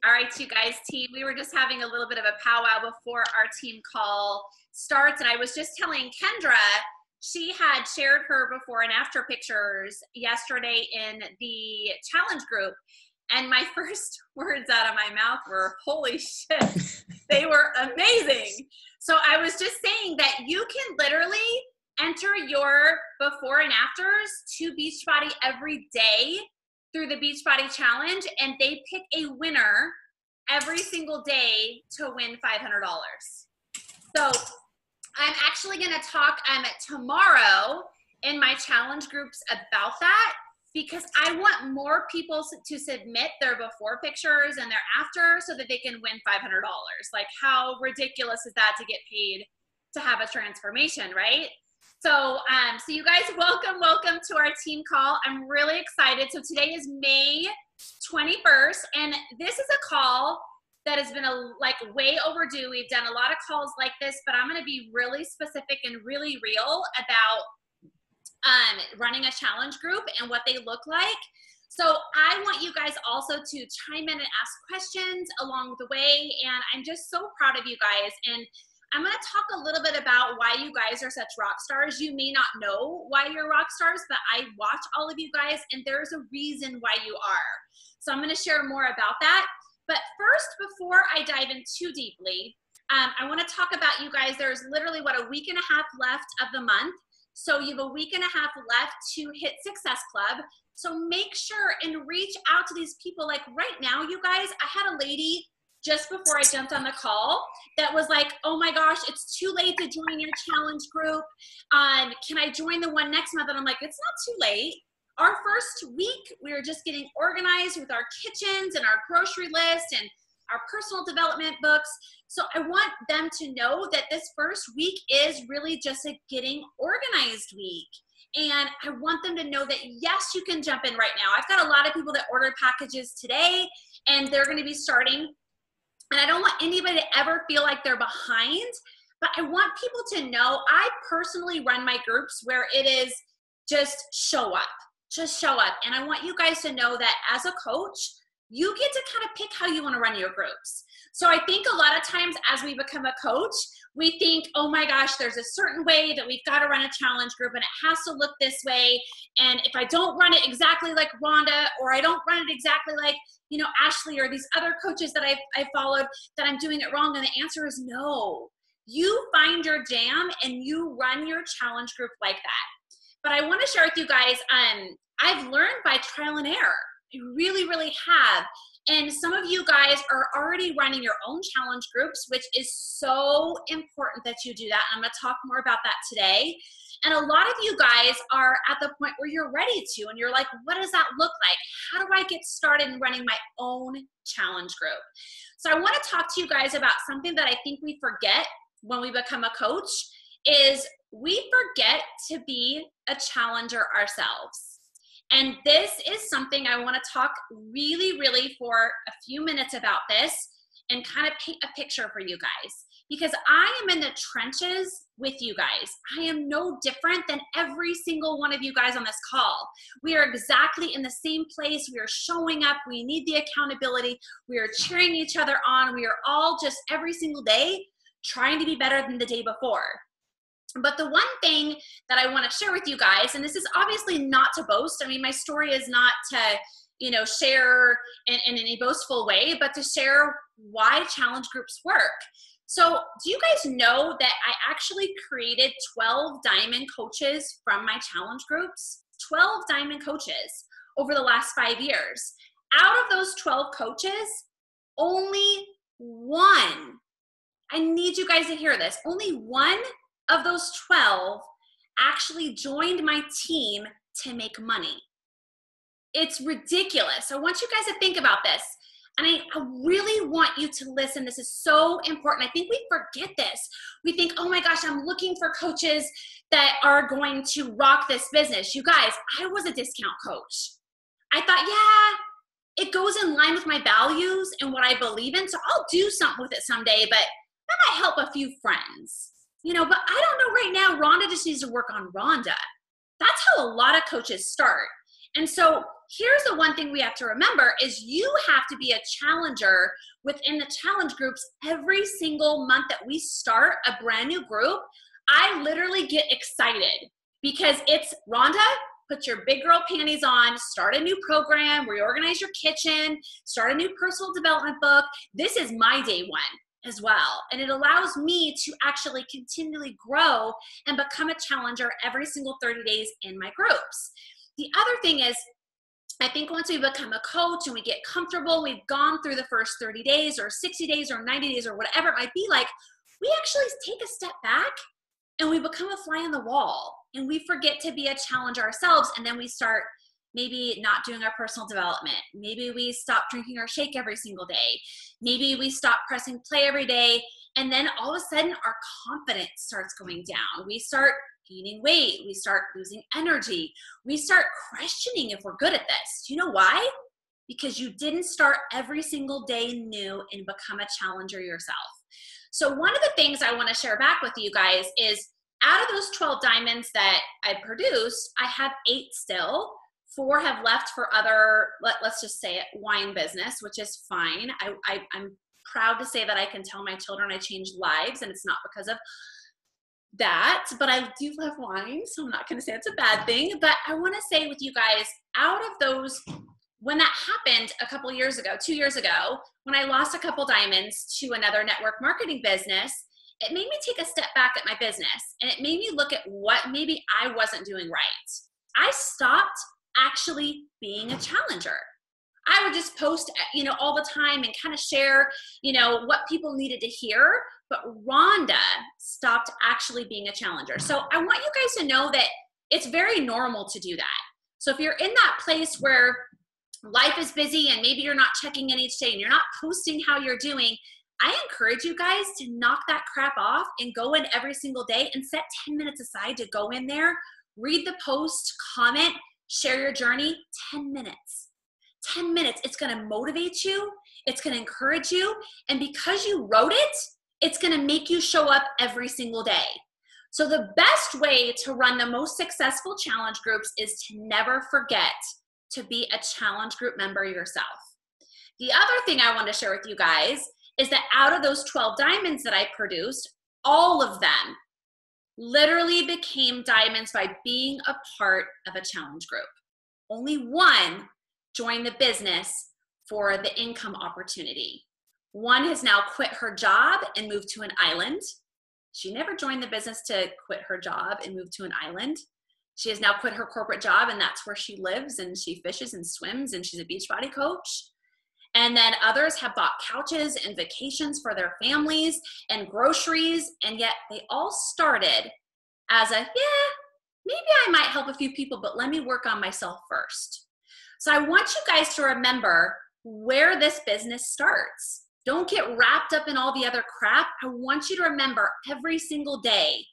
All right, you guys, team, we were just having a little bit of a powwow before our team call starts, and I was just telling Kendra, she had shared her before and after pictures yesterday in the challenge group, and my first words out of my mouth were, holy shit, they were amazing. So I was just saying that you can literally enter your before and afters to Beachbody every day through the Beachbody Challenge, and they pick a winner every single day to win $500. So I'm actually going to talk tomorrow in my challenge groups about that, because I want more people to submit their before pictures and their after so that they can win $500. Like, how ridiculous is that to get paid to have a transformation, right? So, so you guys, welcome to our team call. I'm really excited. So today is May 21st, and this is a call that has been way overdue. We've done a lot of calls like this, but I'm going to be really specific and really real about running a challenge group and what they look like. So I want you guys also to chime in and ask questions along the way, and I'm just so proud of you guys. And I'm going to talk a little bit about why you guys are such rock stars. You may not know why you're rock stars, but I watch all of you guys, and there's a reason why you are. So I'm going to share more about that. But first, before I dive in too deeply, I want to talk about you guys. There's literally, a week and a half left of the month. So you have a week and a half left to hit Success Club. So make sure and reach out to these people. Like right now, you guys, I had a lady just before I jumped on the call that was like, oh my gosh, it's too late to join your challenge group. Can I join the one next month? And I'm like, it's not too late. Our first week, we were just getting organized with our kitchens and our grocery list and our personal development books. So I want them to know that this first week is really just a getting organized week. And I want them to know that, yes, you can jump in right now. I've got a lot of people that ordered packages today, and they're going to be starting. And I don't want anybody to ever feel like they're behind, but I want people to know I personally run my groups where it is just show up. Just show up. And I want you guys to know that as a coach, you get to kind of pick how you want to run your groups. So I think a lot of times as we become a coach, we think, oh my gosh, there's a certain way that we've got to run a challenge group, and it has to look this way. And if I don't run it exactly like Rhonda, or I don't run it exactly like, Ashley or these other coaches that I've followed, that I'm doing it wrong. And the answer is no. You find your jam and you run your challenge group like that. But I want to share with you guys, I've learned by trial and error. I really, really have. And some of you guys are already running your own challenge groups, which is so important that you do that. I'm going to talk more about that today. And a lot of you guys are at the point where you're ready to, and you're like, what does that look like? How do I get started in running my own challenge group? So I want to talk to you guys about something that I think we forget when we become a coach, is we forget to be a challenger ourselves. And this is something I want to talk really, really for a few minutes about this and kind of paint a picture for you guys, because I am in the trenches with you guys. I am no different than every single one of you guys on this call. We are exactly in the same place. We are showing up. We need the accountability. We are cheering each other on. We are all just every single day trying to be better than the day before. But the one thing that I want to share with you guys, and this is obviously not to boast. I mean, my story is not to, share in any boastful way, but to share why challenge groups work. So do you guys know that I actually created 12 diamond coaches from my challenge groups? 12 diamond coaches over the last 5 years. Out of those 12 coaches, only one, I need you guys to hear this, only one of those 12 actually joined my team to make money. It's ridiculous. I want you guys to think about this. And I really want you to listen. This is so important. I think we forget this. We think, oh my gosh, I'm looking for coaches that are going to rock this business. You guys, I was a discount coach. I thought, yeah, it goes in line with my values and what I believe in, so I'll do something with it someday, but that might help a few friends. But I don't know right now. Rhonda just needs to work on Rhonda. That's how a lot of coaches start. And so here's the one thing we have to remember is you have to be a challenger within the challenge groups every single month that we start a brand new group. I literally get excited because it's Rhonda, put your big girl panties on, start a new program, reorganize your kitchen, start a new personal development book. This is my day one as well. And it allows me to actually continually grow and become a challenger every single 30 days in my groups. The other thing is, I think once we become a coach and we get comfortable, we've gone through the first 30 days or 60 days or 90 days or whatever it might be like, we actually take a step back and we become a fly on the wall and we forget to be a challenger ourselves. And then we start maybe not doing our personal development. Maybe we stop drinking our shake every single day. Maybe we stop pressing play every day. And then all of a sudden our confidence starts going down. We start gaining weight. We start losing energy. We start questioning if we're good at this. Do you know why? Because you didn't start every single day new and become a challenger yourself. So one of the things I want to share back with you guys is out of those 12 diamonds that I produced, I have 8 still. 4 have left for other, let's just say it, wine business, which is fine. I'm proud to say that I can tell my children I changed lives, and it's not because of that, but I do love wine, so I'm not going to say it's a bad thing. But I want to say with you guys, out of those, when that happened a couple years ago, 2 years ago, when I lost a couple diamonds to another network marketing business, it made me take a step back at my business, and it made me look at what maybe I wasn't doing right. I stopped actually being a challenger. I would just post, all the time and kind of share, what people needed to hear. But Rhonda stopped actually being a challenger. So I want you guys to know that it's very normal to do that. So if you're in that place where life is busy and maybe you're not checking in each day and you're not posting how you're doing, I encourage you guys to knock that crap off and go in every single day and set 10 minutes aside to go in there, read the post, comment, share your journey. 10 minutes. 10 minutes. It's going to motivate you. It's going to encourage you. And because you wrote it, it's going to make you show up every single day. So the best way to run the most successful challenge groups is to never forget to be a challenge group member yourself. The other thing I want to share with you guys is that out of those 12 diamonds that I produced, all of them literally became diamonds by being a part of a challenge group. Only one joined the business for the income opportunity. One has now quit her job and moved to an island. She never joined the business to quit her job and move to an island. She has now quit her corporate job, and that's where she lives, and she fishes and swims, and she's a Beachbody coach. And then others have bought couches and vacations for their families and groceries, and yet they all started as maybe I might help a few people, but let me work on myself first. So I want you guys to remember where this business starts. Don't get wrapped up in all the other crap. I want you to remember every single day,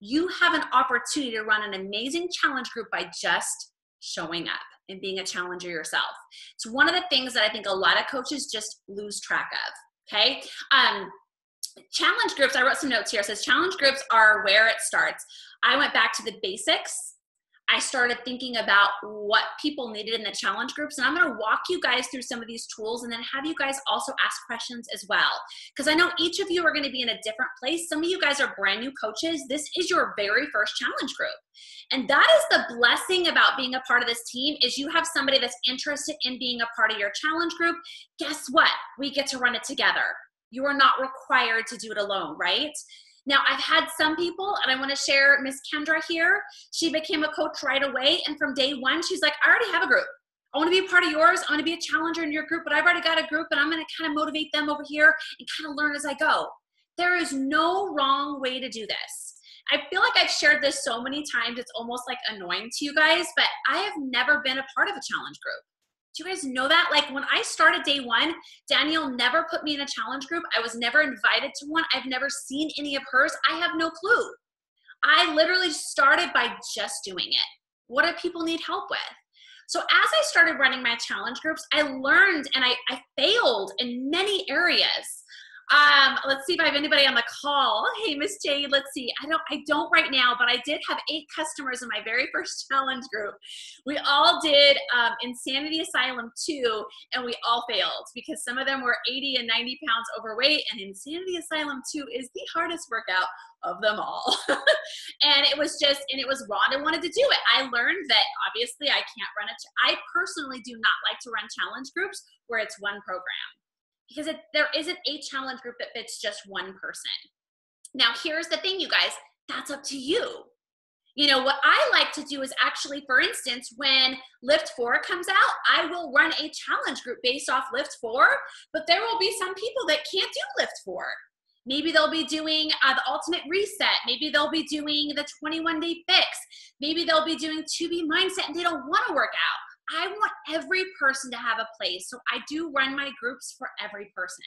you have an opportunity to run an amazing challenge group by just showing up and being a challenger yourself. It's one of the things that I think a lot of coaches just lose track of, okay? Challenge groups, I wrote some notes here. It says challenge groups are where it starts. I went back to the basics. I started thinking about what people needed in the challenge groups, and I'm going to walk you guys through some of these tools and then have you guys also ask questions as well, because I know each of you are going to be in a different place. Some of you guys are brand new coaches. This is your very first challenge group, and that is the blessing about being a part of this team is you have somebody that's interested in being a part of your challenge group. Guess what? We get to run it together. You are not required to do it alone, right? Now, I've had some people, and I want to share Miss Kendra here. She became a coach right away, and from day one, she's like, I already have a group. I want to be a part of yours. I want to be a challenger in your group, but I've already got a group, and I'm going to kind of motivate them over here and kind of learn as I go. There is no wrong way to do this. I feel like I've shared this so many times, it's almost like annoying to you guys, but I have never been a part of a challenge group. Do you guys know that? Like when I started day one, Danielle never put me in a challenge group. I was never invited to one. I've never seen any of hers. I have no clue. I literally started by just doing it. What do people need help with? So as I started running my challenge groups, I learned and I failed in many areas. Let's see if I have anybody on the call. Hey, Miss Jade, let's see. I don't right now, but I did have 8 customers in my very first challenge group. We all did Insanity Asylum 2, and we all failed because some of them were 80 and 90 pounds overweight, and Insanity Asylum 2 is the hardest workout of them all. And it was Rhonda wanted to do it. I learned that obviously I can't run I personally do not like to run challenge groups where it's one program, because there isn't a challenge group that fits just one person. Now, here's the thing, you guys, that's up to you. You know, what I like to do is actually, for instance, when Lift 4 comes out, I will run a challenge group based off Lift 4, but there will be some people that can't do Lift 4. Maybe they'll be doing the Ultimate Reset. Maybe they'll be doing the 21-day fix. Maybe they'll be doing 2B Mindset and they don't want to work out. I want every person to have a place. So I do run my groups for every person.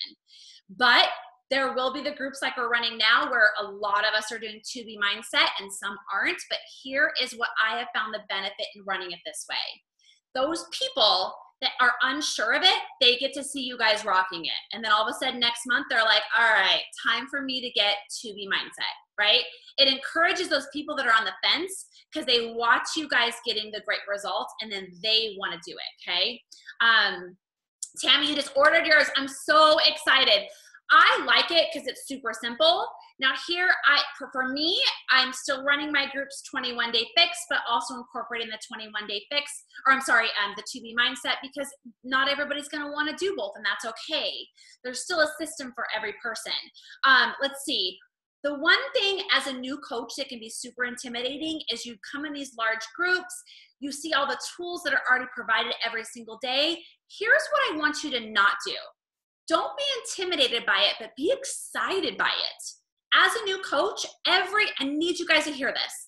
But there will be the groups like we're running now where a lot of us are doing 2B Mindset and some aren't. But here is what I have found the benefit in running it this way. Those people that are unsure of it, they get to see you guys rocking it. And then all of a sudden next month, they're like, all right, time for me to get 2B Mindset, right? It encourages those people that are on the fence because they watch you guys getting the great results and then they want to do it, okay? Tammy, you just ordered yours. I'm so excited. I like it because it's super simple. Now here, for me, I'm still running my group's 21-day fix, but also incorporating the 21-day fix, or I'm sorry, the 2B Mindset, because not everybody's going to want to do both, and that's okay. There's still a system for every person. Let's see. The one thing as a new coach that can be super intimidating is you come in these large groups, you see all the tools that are already provided every single day. Here's what I want you to not do. Don't be intimidated by it, but be excited by it. As a new coach, I need you guys to hear this.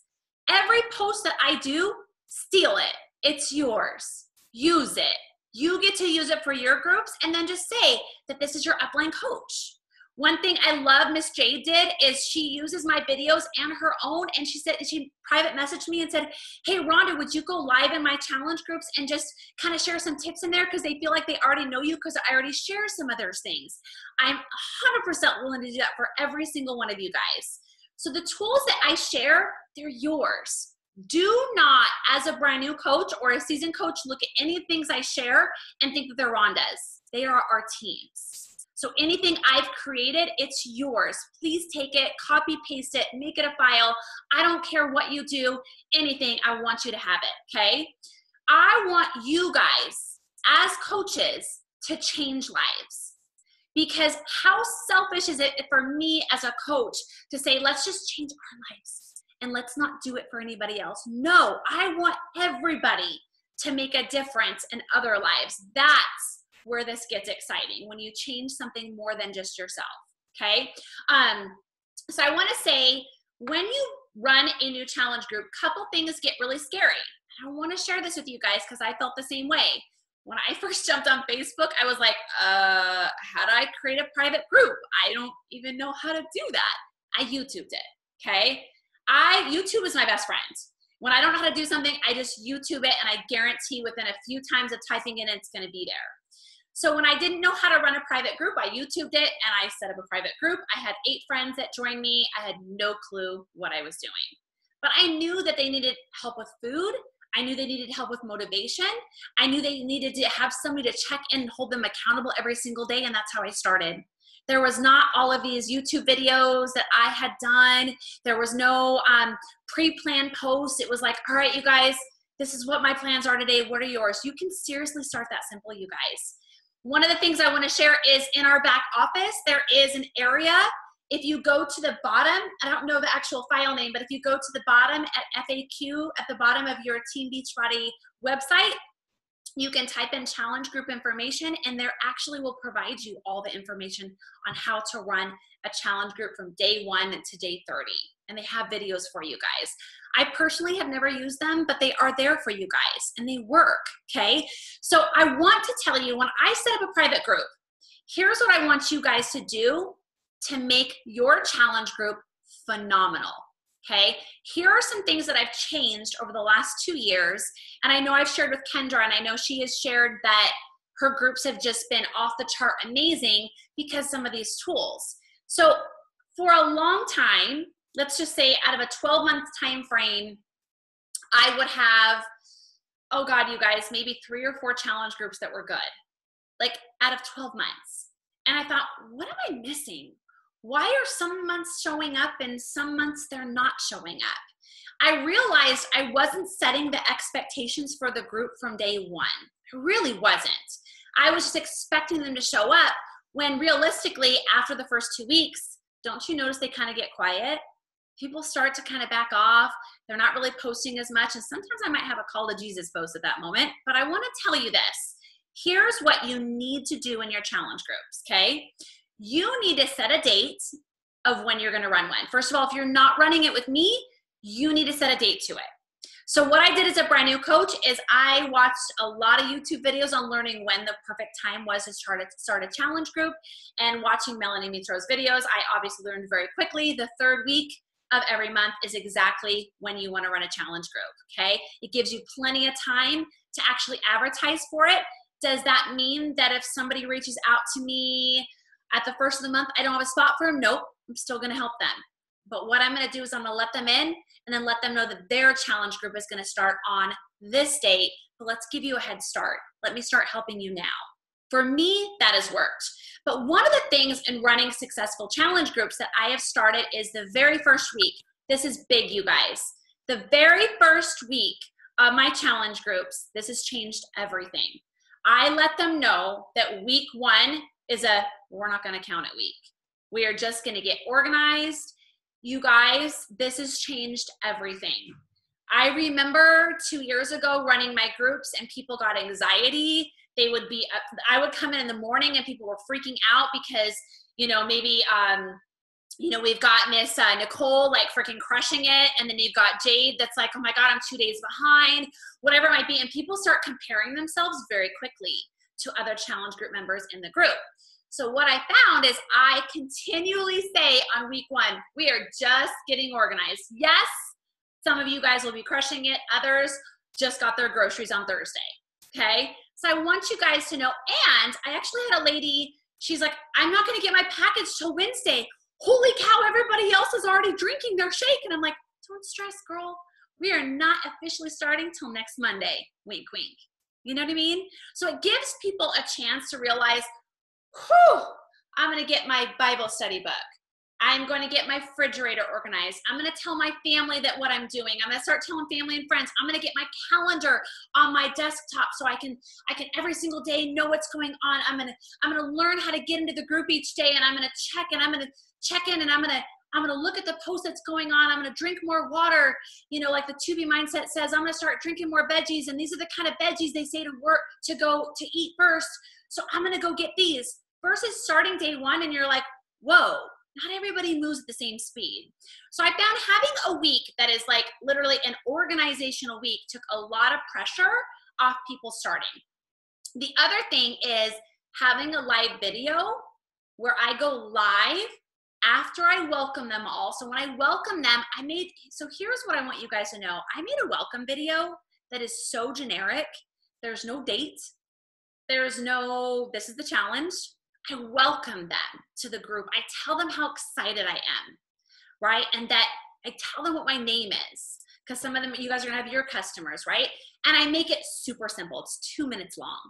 Every post that I do, steal it. It's yours. Use it. You get to use it for your groups, and then just say that this is your upline coach. One thing I love Miss Jade did is she uses my videos and her own, and she private messaged me and said, hey, Rhonda, would you go live in my challenge groups and just kind of share some tips in there because they feel like they already know you because I already share some of those things. I'm 100% willing to do that for every single one of you guys. So the tools that I share, they're yours. Do not, as a brand new coach or a seasoned coach, look at any things I share and think that they're Rhonda's. They are our teams. So anything I've created, it's yours. Please take it, copy, paste it, make it a file. I don't care what you do, anything, I want you to have it, okay? I want you guys, as coaches, to change lives. Because how selfish is it for me as a coach to say, let's just change our lives and let's not do it for anybody else? No, I want everybody to make a difference in other lives. That's where this gets exciting, when you change something more than just yourself, okay? So I wanna say, when you run a new challenge group, couple things get really scary. I wanna share this with you guys because I felt the same way. When I first jumped on Facebook, I was like, how do I create a private group? I don't even know how to do that. I YouTubed it, okay? YouTube is my best friend. When I don't know how to do something, I just YouTube it, and I guarantee within a few times of typing it in, it's gonna be there. So when I didn't know how to run a private group, I YouTubed it and I set up a private group. I had 8 friends that joined me. I had no clue what I was doing. But I knew that they needed help with food. I knew they needed help with motivation. I knew they needed to have somebody to check in and hold them accountable every single day, and that's how I started. There was not all of these YouTube videos that I had done. There was no pre-planned posts. It was like, all right, you guys, this is what my plans are today. What are yours? You can seriously start that simple, you guys. One of the things I want to share is in our back office, there is an area. If you go to the bottom, I don't know the actual file name, but if you go to the bottom at FAQ, at the bottom of your Team Beachbody website, you can type in challenge group information, and there actually will provide you all the information on how to run a challenge group from day 1 to day 30. And they have videos for you guys. I personally have never used them, but they are there for you guys and they work, okay? So I want to tell you, when I set up a private group, here's what I want you guys to do to make your challenge group phenomenal, okay? Here are some things that I've changed over the last 2 years, and I know I've shared with Kendra, and I know she has shared that her groups have just been off the chart amazing because some of these tools. So for a long time, let's just say out of a 12-month time frame, I would have, oh God, you guys, maybe 3 or 4 challenge groups that were good, like out of 12 months. And I thought, what am I missing? Why are some months showing up and some months they're not showing up? I realized I wasn't setting the expectations for the group from day one. I really wasn't. I was just expecting them to show up when realistically, after the first 2 weeks, don't you notice they kind of get quiet? People start to kind of back off. They're not really posting as much. And sometimes I might have a call to Jesus post at that moment. But I want to tell you this. Here's what you need to do in your challenge groups, okay? You need to set a date of when you're going to run one. First of all, if you're not running it with me, you need to set a date to it. So what I did as a brand new coach is I watched a lot of YouTube videos on learning when the perfect time was to start a challenge group, and watching Melanie Mitro's videos. I obviously learned very quickly the 3rd week of every month is exactly when you want to run a challenge group, okay? It gives you plenty of time to actually advertise for it. Does that mean that if somebody reaches out to me at the first of the month, I don't have a spot for them? Nope, I'm still gonna help them. But what I'm gonna do is I'm gonna let them in and then let them know that their challenge group is gonna start on this date, but let's give you a head start. Let me start helping you now. For me, that has worked. But one of the things in running successful challenge groups that I have started is the very first week. This is big, you guys. The very first week of my challenge groups, this has changed everything. I let them know that week 1 is we're not gonna count it week. We are just gonna get organized. You guys, this has changed everything. I remember 2 years ago running my groups and people got anxiety. I would come in the morning and people were freaking out because, maybe, we've got Miss Nicole like freaking crushing it. And then you've got Jade that's like, oh my God, I'm 2 days behind, whatever it might be. And people start comparing themselves very quickly to other challenge group members in the group. So what I found is I continually say on week 1, we are just getting organized. Yes, some of you guys will be crushing it. Others just got their groceries on Thursday, okay? So I want you guys to know, and I actually had a lady, she's like, I'm not gonna get my package till Wednesday. Holy cow, everybody else is already drinking their shake. And I'm like, don't stress, girl. We are not officially starting till next Monday, wink, wink. You know what I mean? So it gives people a chance to realize, whew, I'm gonna get my Bible study book. I'm going to get my refrigerator organized. I'm going to tell my family that what I'm doing. I'm going to start telling family and friends. I'm going to get my calendar on my desktop so I can every single day know what's going on. I'm going to learn how to get into the group each day, and I'm going to check, and I'm going to check in, and I'm going to look at the post that's going on. I'm going to drink more water. Like the 2B mindset says, I'm going to start drinking more veggies, and these are the kind of veggies they say to go to eat first. So I'm going to go get these versus starting day 1 and you're like, whoa. Not everybody moves at the same speed. So I found having a week that is like literally an organizational week took a lot of pressure off people starting. The other thing is having a live video where I go live after I welcome them all. So when I welcome them, so here's what I want you guys to know. I made a welcome video that is so generic. There's no date. There's no, this is the challenge. I welcome them to the group. I tell them how excited I am, right? And that I tell them what my name is, because some of them, you guys are gonna have your customers, right? And I make it super simple. It's 2 minutes long.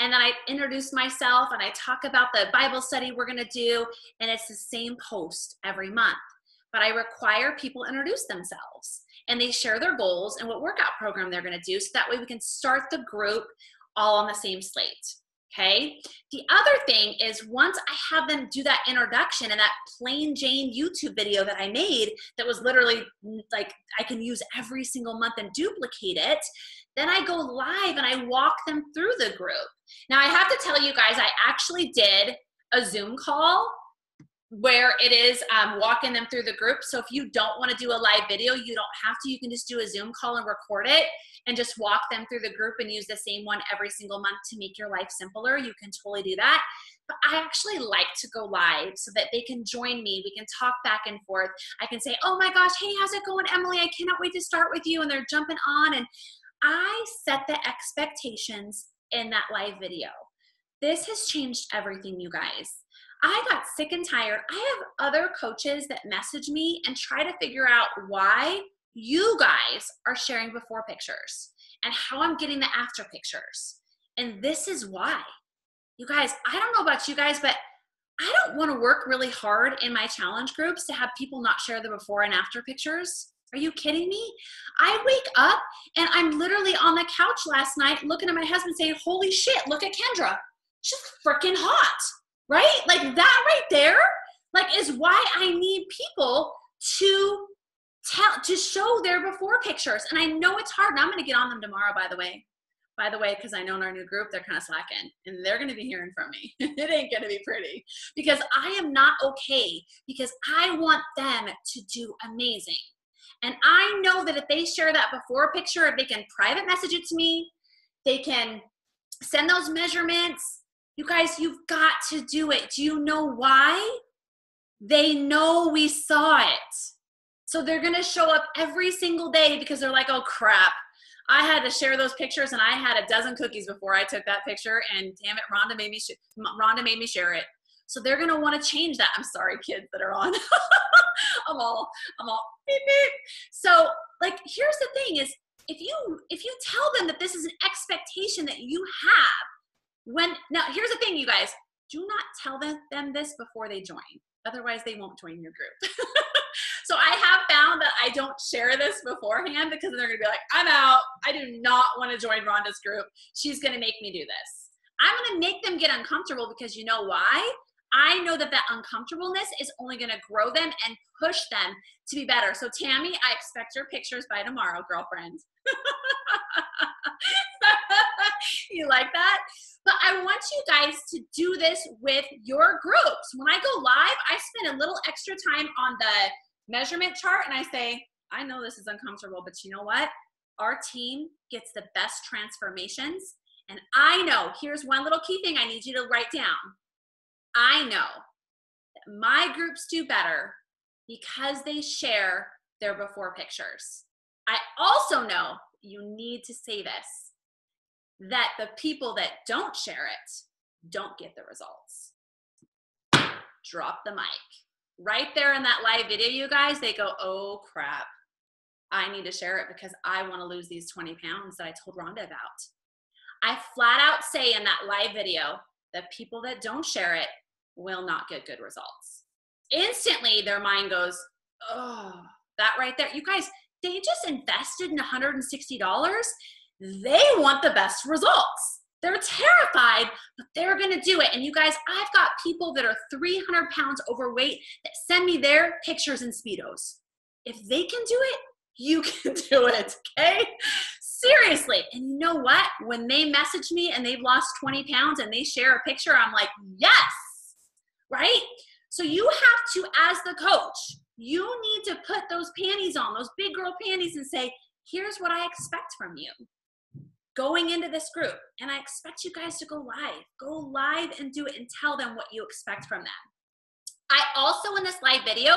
And then I introduce myself and I talk about the Bible study we're gonna do, and it's the same post every month. But I require people to introduce themselves, and they share their goals and what workout program they're gonna do, so that way we can start the group all on the same slate. Okay. The other thing is once I have them do that introduction and that plain Jane YouTube video that I made that was literally like I can use every single month and duplicate it, then I go live and I walk them through the group. Now I have to tell you guys, I actually did a Zoom call where it is walking them through the group. So if you don't want to do a live video, you don't have to. You can just do a Zoom call and record it and just walk them through the group and use the same one every single month to make your life simpler. You can totally do that. But I actually like to go live so that they can join me. We can talk back and forth. I can say, oh my gosh, hey, how's it going, Emily? I cannot wait to start with you. And they're jumping on. And I set the expectations in that live video. This has changed everything, you guys. I got sick and tired. I have other coaches that message me and try to figure out why you guys are sharing before pictures and how I'm getting the after pictures. And this is why. You guys, I don't know about you guys, but I don't want to work really hard in my challenge groups to have people not share the before and after pictures. Are you kidding me? I wake up and I'm literally on the couch last night looking at my husband saying, holy shit, look at Kendra. She's freaking hot, right? Like that right there, like is why I need people to show their before pictures. And I know it's hard. And I'm going to get on them tomorrow, by the way, because I know in our new group, they're kind of slacking and they're going to be hearing from me. It ain't going to be pretty because I am not okay because I want them to do amazing. And I know that if they share that before picture, if they can private message it to me, they can send those measurements. You guys, you've got to do it. Do you know why? They know we saw it. So they're going to show up every single day because they're like, oh crap, I had to share those pictures and I had a dozen cookies before I took that picture and damn it, Rhonda made me share it. So they're going to want to change that. I'm sorry, kids that are on. I'm all beep, beep. So like, here's the thing is if you tell them that this is an expectation that you have, now here's the thing, you guys, do not tell them this before they join. Otherwise they won't join your group. So I have found that I don't share this beforehand because they're gonna be like, I'm out. I do not want to join Rhonda's group. She's gonna make me do this. I'm gonna make them get uncomfortable because you know why? I know that uncomfortableness is only gonna grow them and push them to be better. So Tammy, I expect your pictures by tomorrow, girlfriend. You like that? But I want you guys to do this with your groups. When I go live, I spend a little extra time on the measurement chart and I say, I know this is uncomfortable, but you know what? Our team gets the best transformations. And I know, here's one little key thing I need you to write down. I know that my groups do better because they share their before pictures. I also know you need to say this, that the people that don't share it don't get the results. Drop the mic. Right there in that live video, you guys, they go, oh crap, I need to share it because I want to lose these 20 pounds that I told Rhonda about. I flat out say in that live video, the people that don't share it will not get good results. Instantly, their mind goes, oh, that right there. You guys, they just invested in $160. They want the best results. They're terrified, but they're going to do it. And you guys, I've got people that are 300 pounds overweight that send me their pictures in Speedos. If they can do it, you can do it, okay? Seriously. And you know what? When they message me and they've lost 20 pounds and they share a picture, I'm like, yes, right? So you have to, as the coach, you need to put those panties on, those big girl panties and say, here's what I expect from you going into this group. And I expect you guys to go live and do it and tell them what you expect from them. I also, in this live video,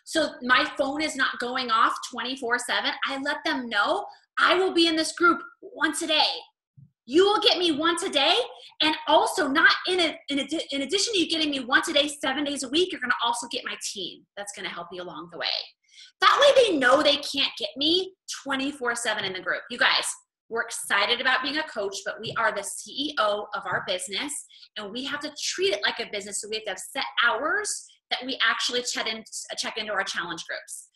so my phone is not going off 24/7. I let them know I will be in this group once a day. You will get me once a day. And also not in addition to you getting me once a day, 7 days a week, you're going to also get my team. That's going to help you along the way. That way they know they can't get me 24/7 in the group. You guys, we're excited about being a coach, but we are the CEO of our business and we have to treat it like a business. So we have to have set hours that we actually check into our challenge groups.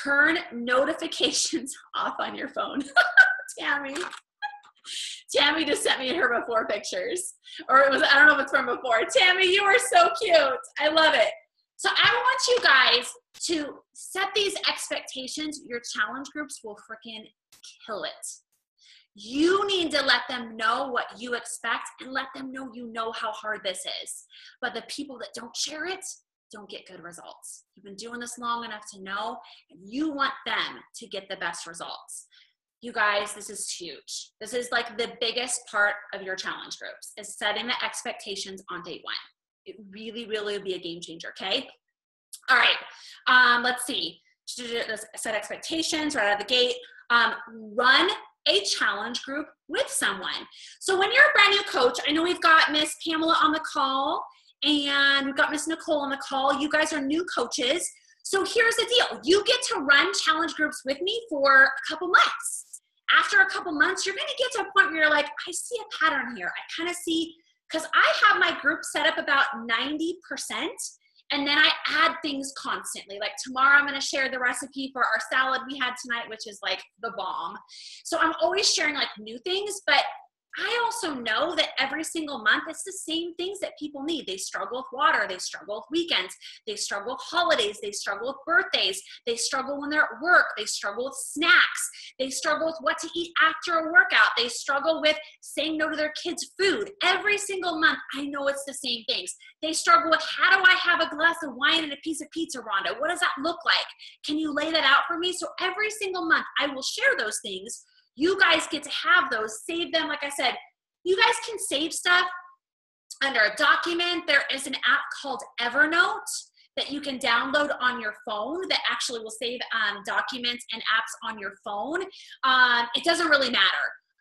Turn notifications off on your phone. Tammy just sent me her before pictures. Or it was, I don't know if it's from before. Tammy, you are so cute. I love it. So I want you guys to set these expectations. Your challenge groups will freaking kill it. You need to let them know what you expect and let them know you know how hard this is. But the people that don't share it don't get good results. You've been doing this long enough to know, and you want them to get the best results. You guys, this is huge. This is like the biggest part of your challenge groups is setting the expectations on day one. It really, really will be a game changer, okay? All right, let's see. Set expectations right out of the gate. Run a challenge group with someone. So when you're a brand new coach, I know we've got Miss Pamela on the call and we've got Miss Nicole on the call. You guys are new coaches. So here's the deal. You get to run challenge groups with me for a couple months. After a couple months, you're going to get to a point where you're like, I see a pattern here. I kind of see, because I have my group set up about 90%, and then I add things constantly. Like tomorrow, I'm going to share the recipe for our salad we had tonight, which is like the bomb. So I'm always sharing like new things, but I also know that every single month, it's the same things that people need. They struggle with water. They struggle with weekends. They struggle with holidays. They struggle with birthdays. They struggle when they're at work. They struggle with snacks. They struggle with what to eat after a workout. They struggle with saying no to their kids' food. Every single month, I know it's the same things. They struggle with, how do I have a glass of wine and a piece of pizza, Rhonda? What does that look like? Can you lay that out for me? So every single month, I will share those things. You guys get to have those, save them. Like I said, you guys can save stuff under a document. There is an app called Evernote that you can download on your phone that actually will save documents and apps on your phone. It doesn't really matter.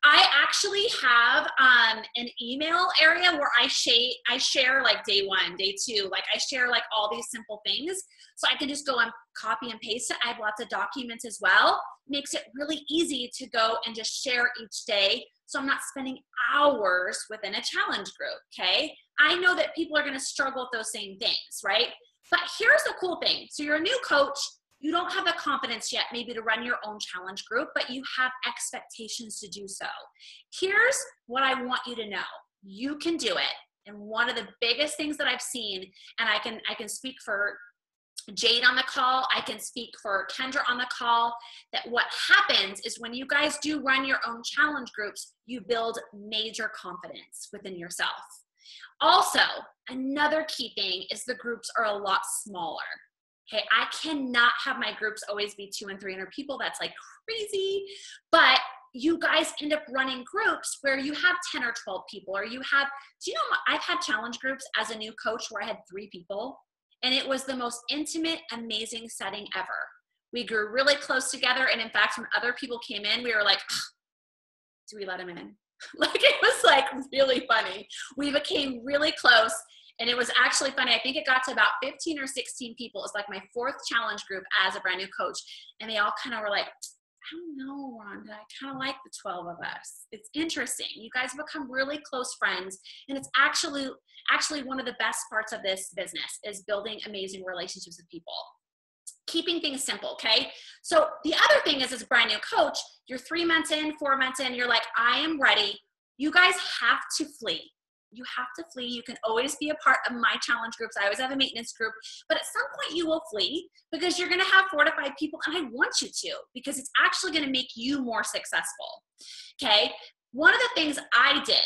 I actually have an email area where I share like day one, day two, like I share like all these simple things. So I can just go and copy and paste it. I have lots of documents as well. Makes it really easy to go and just share each day. So I'm not spending hours within a challenge group, okay? I know that people are gonna struggle with those same things, right? But here's the cool thing. So you're a new coach, you don't have the confidence yet maybe to run your own challenge group, but you have expectations to do so. Here's what I want you to know. You can do it. And one of the biggest things that I've seen, and I can speak for Jade on the call, I can speak for Kendra on the call, that what happens is when you guys do run your own challenge groups, you build major confidence within yourself. Also, another key thing is the groups are a lot smaller. Okay, I cannot have my groups always be 200 and 300 people. That's like crazy. But you guys end up running groups where you have 10 or 12 people, or you have, do you know, I've had challenge groups as a new coach where I had 3 people, and it was the most intimate, amazing setting ever. We grew really close together. And in fact, when other people came in, we were like, do we let them in? Like, it was like really funny. We became really close. And it was actually funny. I think it got to about 15 or 16 people. It's like my 4th challenge group as a brand new coach. And they all kind of were like, I don't know, Rhonda, I kind of like the 12 of us. It's interesting. You guys become really close friends. And it's actually one of the best parts of this business is building amazing relationships with people. Keeping things simple, okay? So the other thing is, as a brand new coach, you're 3 months in, 4 months in, you're like, I am ready. You guys have to flee. You have to flee. You can always be a part of my challenge groups. I always have a maintenance group, but at some point you will flee because you're going to have 4 to 5 people, and I want you to, because it's actually going to make you more successful. Okay. One of the things I did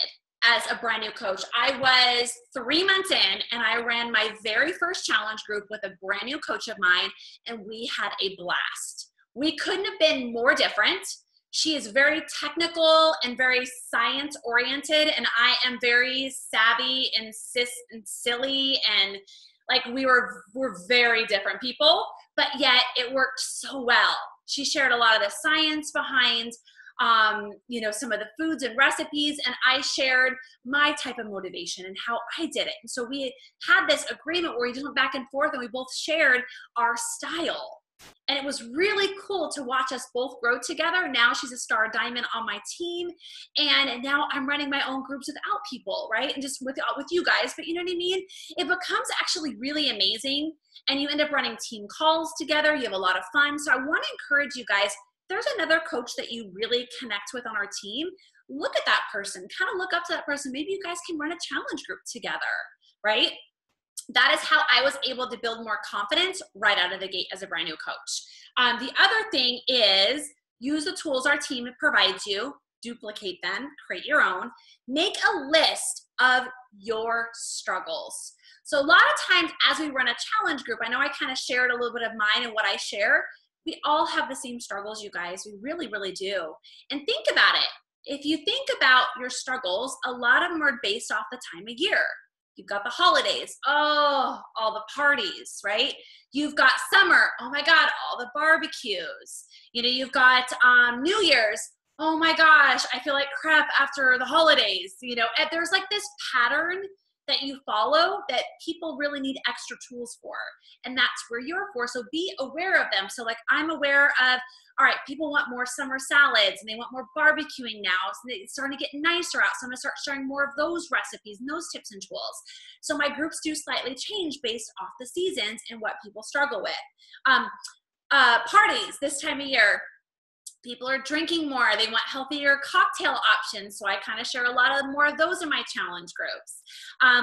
as a brand new coach, I was 3 months in and I ran my very first challenge group with a brand new coach of mine, and we had a blast. We couldn't have been more different. She is very technical and very science oriented, and I am very savvy and silly, and like we're very different people, but yet it worked so well. She shared a lot of the science behind some of the foods and recipes, and I shared my type of motivation and how I did it. And so we had this agreement where we just went back and forth, and we both shared our style. And it was really cool to watch us both grow together. Now she's a star diamond on my team, and now I'm running my own groups without people, right? And just with you guys, but you know what I mean? It becomes actually really amazing, and you end up running team calls together. You have a lot of fun. So I want to encourage you guys, there's another coach that you really connect with on our team. Look at that person, kind of look up to that person. Maybe you guys can run a challenge group together, right? That is how I was able to build more confidence right out of the gate as a brand new coach. The other thing is use the tools our team provides you, duplicate them, create your own, make a list of your struggles. So a lot of times as we run a challenge group, I know I kind of shared a little bit of mine and what I share. We all have the same struggles, you guys. We really, really do. And think about it. If you think about your struggles, a lot of them are based off the time of year. You've got the holidays, all the parties, right? You've got summer, oh my God, all the barbecues. You've got New Year's, oh my gosh, I feel like crap after the holidays. You know, and there's like this pattern that you follow that people really need extra tools for. And that's where you're for. So be aware of them. So like I'm aware of, all right, people want more summer salads and they want more barbecuing now. So it's starting to get nicer out. So I'm gonna start sharing more of those recipes and those tips and tools. So my groups do slightly change based off the seasons and what people struggle with. Parties this time of year, people are drinking more. They want healthier cocktail options. So I kind of share a lot of more of those in my challenge groups.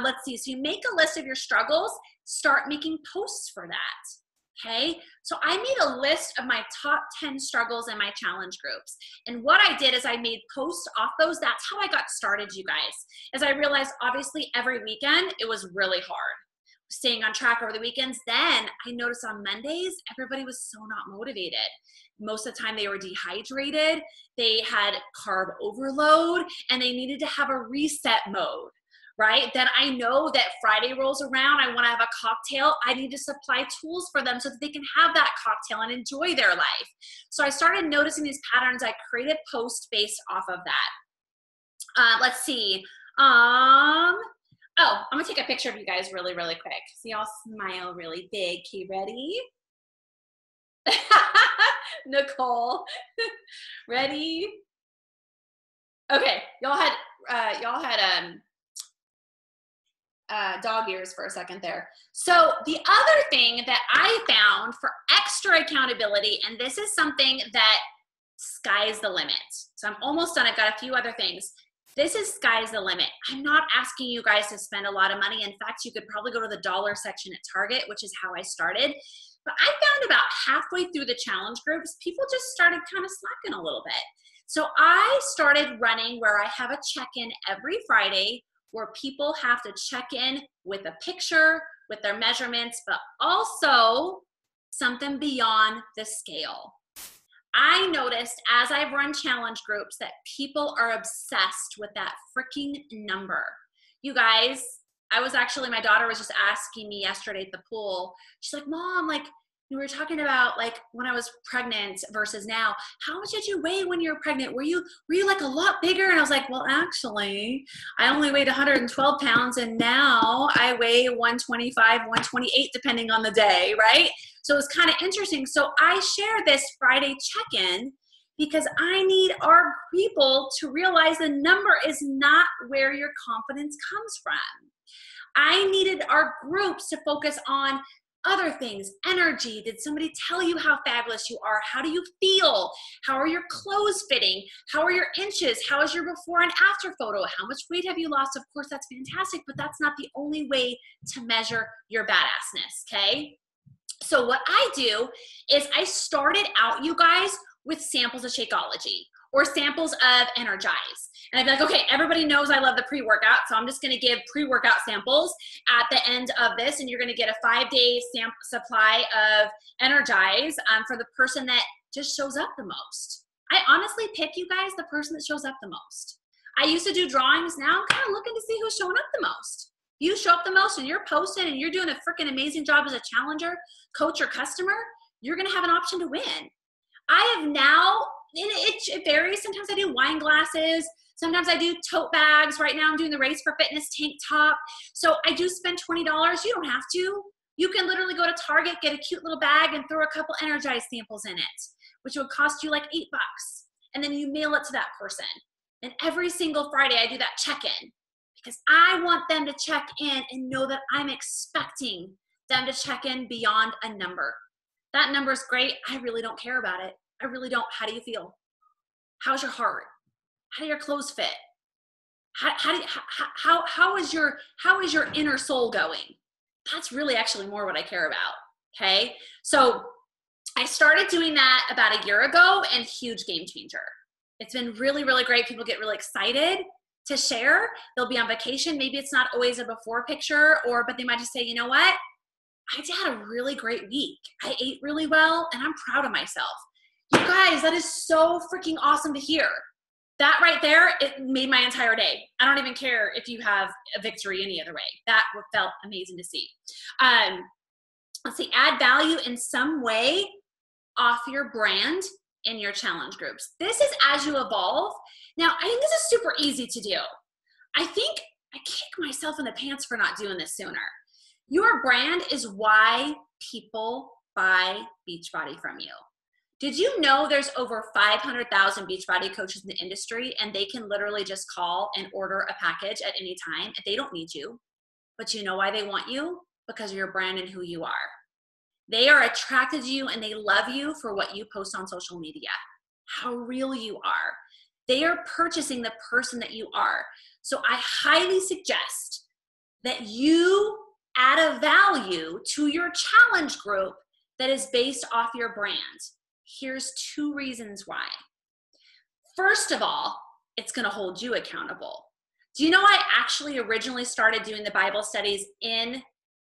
Let's see. So you make a list of your struggles, start making posts for that. Okay. So I made a list of my top 10 struggles in my challenge groups. And what I did is I made posts off those. That's how I got started, you guys. As I realized, obviously every weekend, it was really hard staying on track over the weekends. Then I noticed on Mondays, everybody was so not motivated. Most of the time they were dehydrated, they had carb overload, and they needed to have a reset mode, right? Then I know that Friday rolls around, I wanna have a cocktail, I need to supply tools for them so that they can have that cocktail and enjoy their life. So I started noticing these patterns. I created posts based off of that. Let's see. Oh, I'm gonna take a picture of you guys really, really quick. So y'all smile really big. Okay, ready? Nicole, ready? Okay, y'all had dog ears for a second there. So the other thing that I found for extra accountability, and this is something that sky's the limit. So I'm almost done. I've got a few other things. This is sky's the limit. I'm not asking you guys to spend a lot of money. In fact, you could probably go to the dollar section at Target, which is how I started. But I found about halfway through the challenge groups, people just started kind of slacking a little bit. So I started running where I have a check-in every Friday where people have to check in with a picture, with their measurements, but also something beyond the scale. I noticed as I've run challenge groups that people are obsessed with that freaking number. You guys, my daughter was just asking me yesterday at the pool. She's like, Mom, like, we were talking about like when I was pregnant versus now. How much did you weigh when you were pregnant? Were you like a lot bigger? And I was like, well, actually, I only weighed 112 pounds and now I weigh 125, 128, depending on the day, right? So it's kind of interesting. So I share this Friday check-in because I need our people to realize the number is not where your confidence comes from. I needed our groups to focus on other things. Energy. Did somebody tell you how fabulous you are? How do you feel? How are your clothes fitting? How are your inches? How is your before and after photo? How much weight have you lost? Of course, that's fantastic, but that's not the only way to measure your badassness, okay? So what I do is I started out, you guys, with samples of Shakeology or samples of Energize. And I'd be like, okay, everybody knows I love the pre-workout, so I'm just gonna give pre-workout samples at the end of this, and you're gonna get a 5-day supply of Energize for the person that just shows up the most. I honestly pick, you guys, the person that shows up the most. I used to do drawings. Now I'm kind of looking to see who's showing up the most. You show up the most and you're posting and you're doing a freaking amazing job as a challenger, coach, or customer, you're gonna have an option to win. I have now, and it varies. Sometimes I do wine glasses. Sometimes I do tote bags. Right now I'm doing the Race for Fitness tank top. So I do spend $20. You don't have to. You can literally go to Target, get a cute little bag, and throw a couple Energize samples in it, which would cost you like $8. And then you mail it to that person. And every single Friday I do that check-in because I want them to check in and know that I'm expecting them to check in beyond a number. That number is great. I really don't care about it. I really don't. How do you feel? How's your heart? How do your clothes fit? How is your inner soul going? That's really actually more what I care about. Okay. So I started doing that about a year ago, and huge game changer. It's been really, really great. People get really excited to share. They'll be on vacation. Maybe it's not always a before picture, but they might just say, you know what? I just had a really great week. I ate really well and I'm proud of myself. You guys, that is so freaking awesome to hear. That right there, it made my entire day. I don't even care if you have a victory any other way. That felt amazing to see. Let's see, add value in some way off your brand in your challenge groups. This is as you evolve. Now, I think this is super easy to do. I think I kick myself in the pants for not doing this sooner. Your brand is why people buy Beachbody from you. Did you know there's over 500,000 Beachbody coaches in the industry, and they can literally just call and order a package at any time if they don't need you? But you know why they want you? Because of your brand and who you are. They are attracted to you and they love you for what you post on social media, how real you are. They are purchasing the person that you are. So I highly suggest that you add a value to your challenge group that is based off your brand. Here's 2 reasons why. First of all, it's going to hold you accountable. Do you know I actually originally started doing the Bible studies in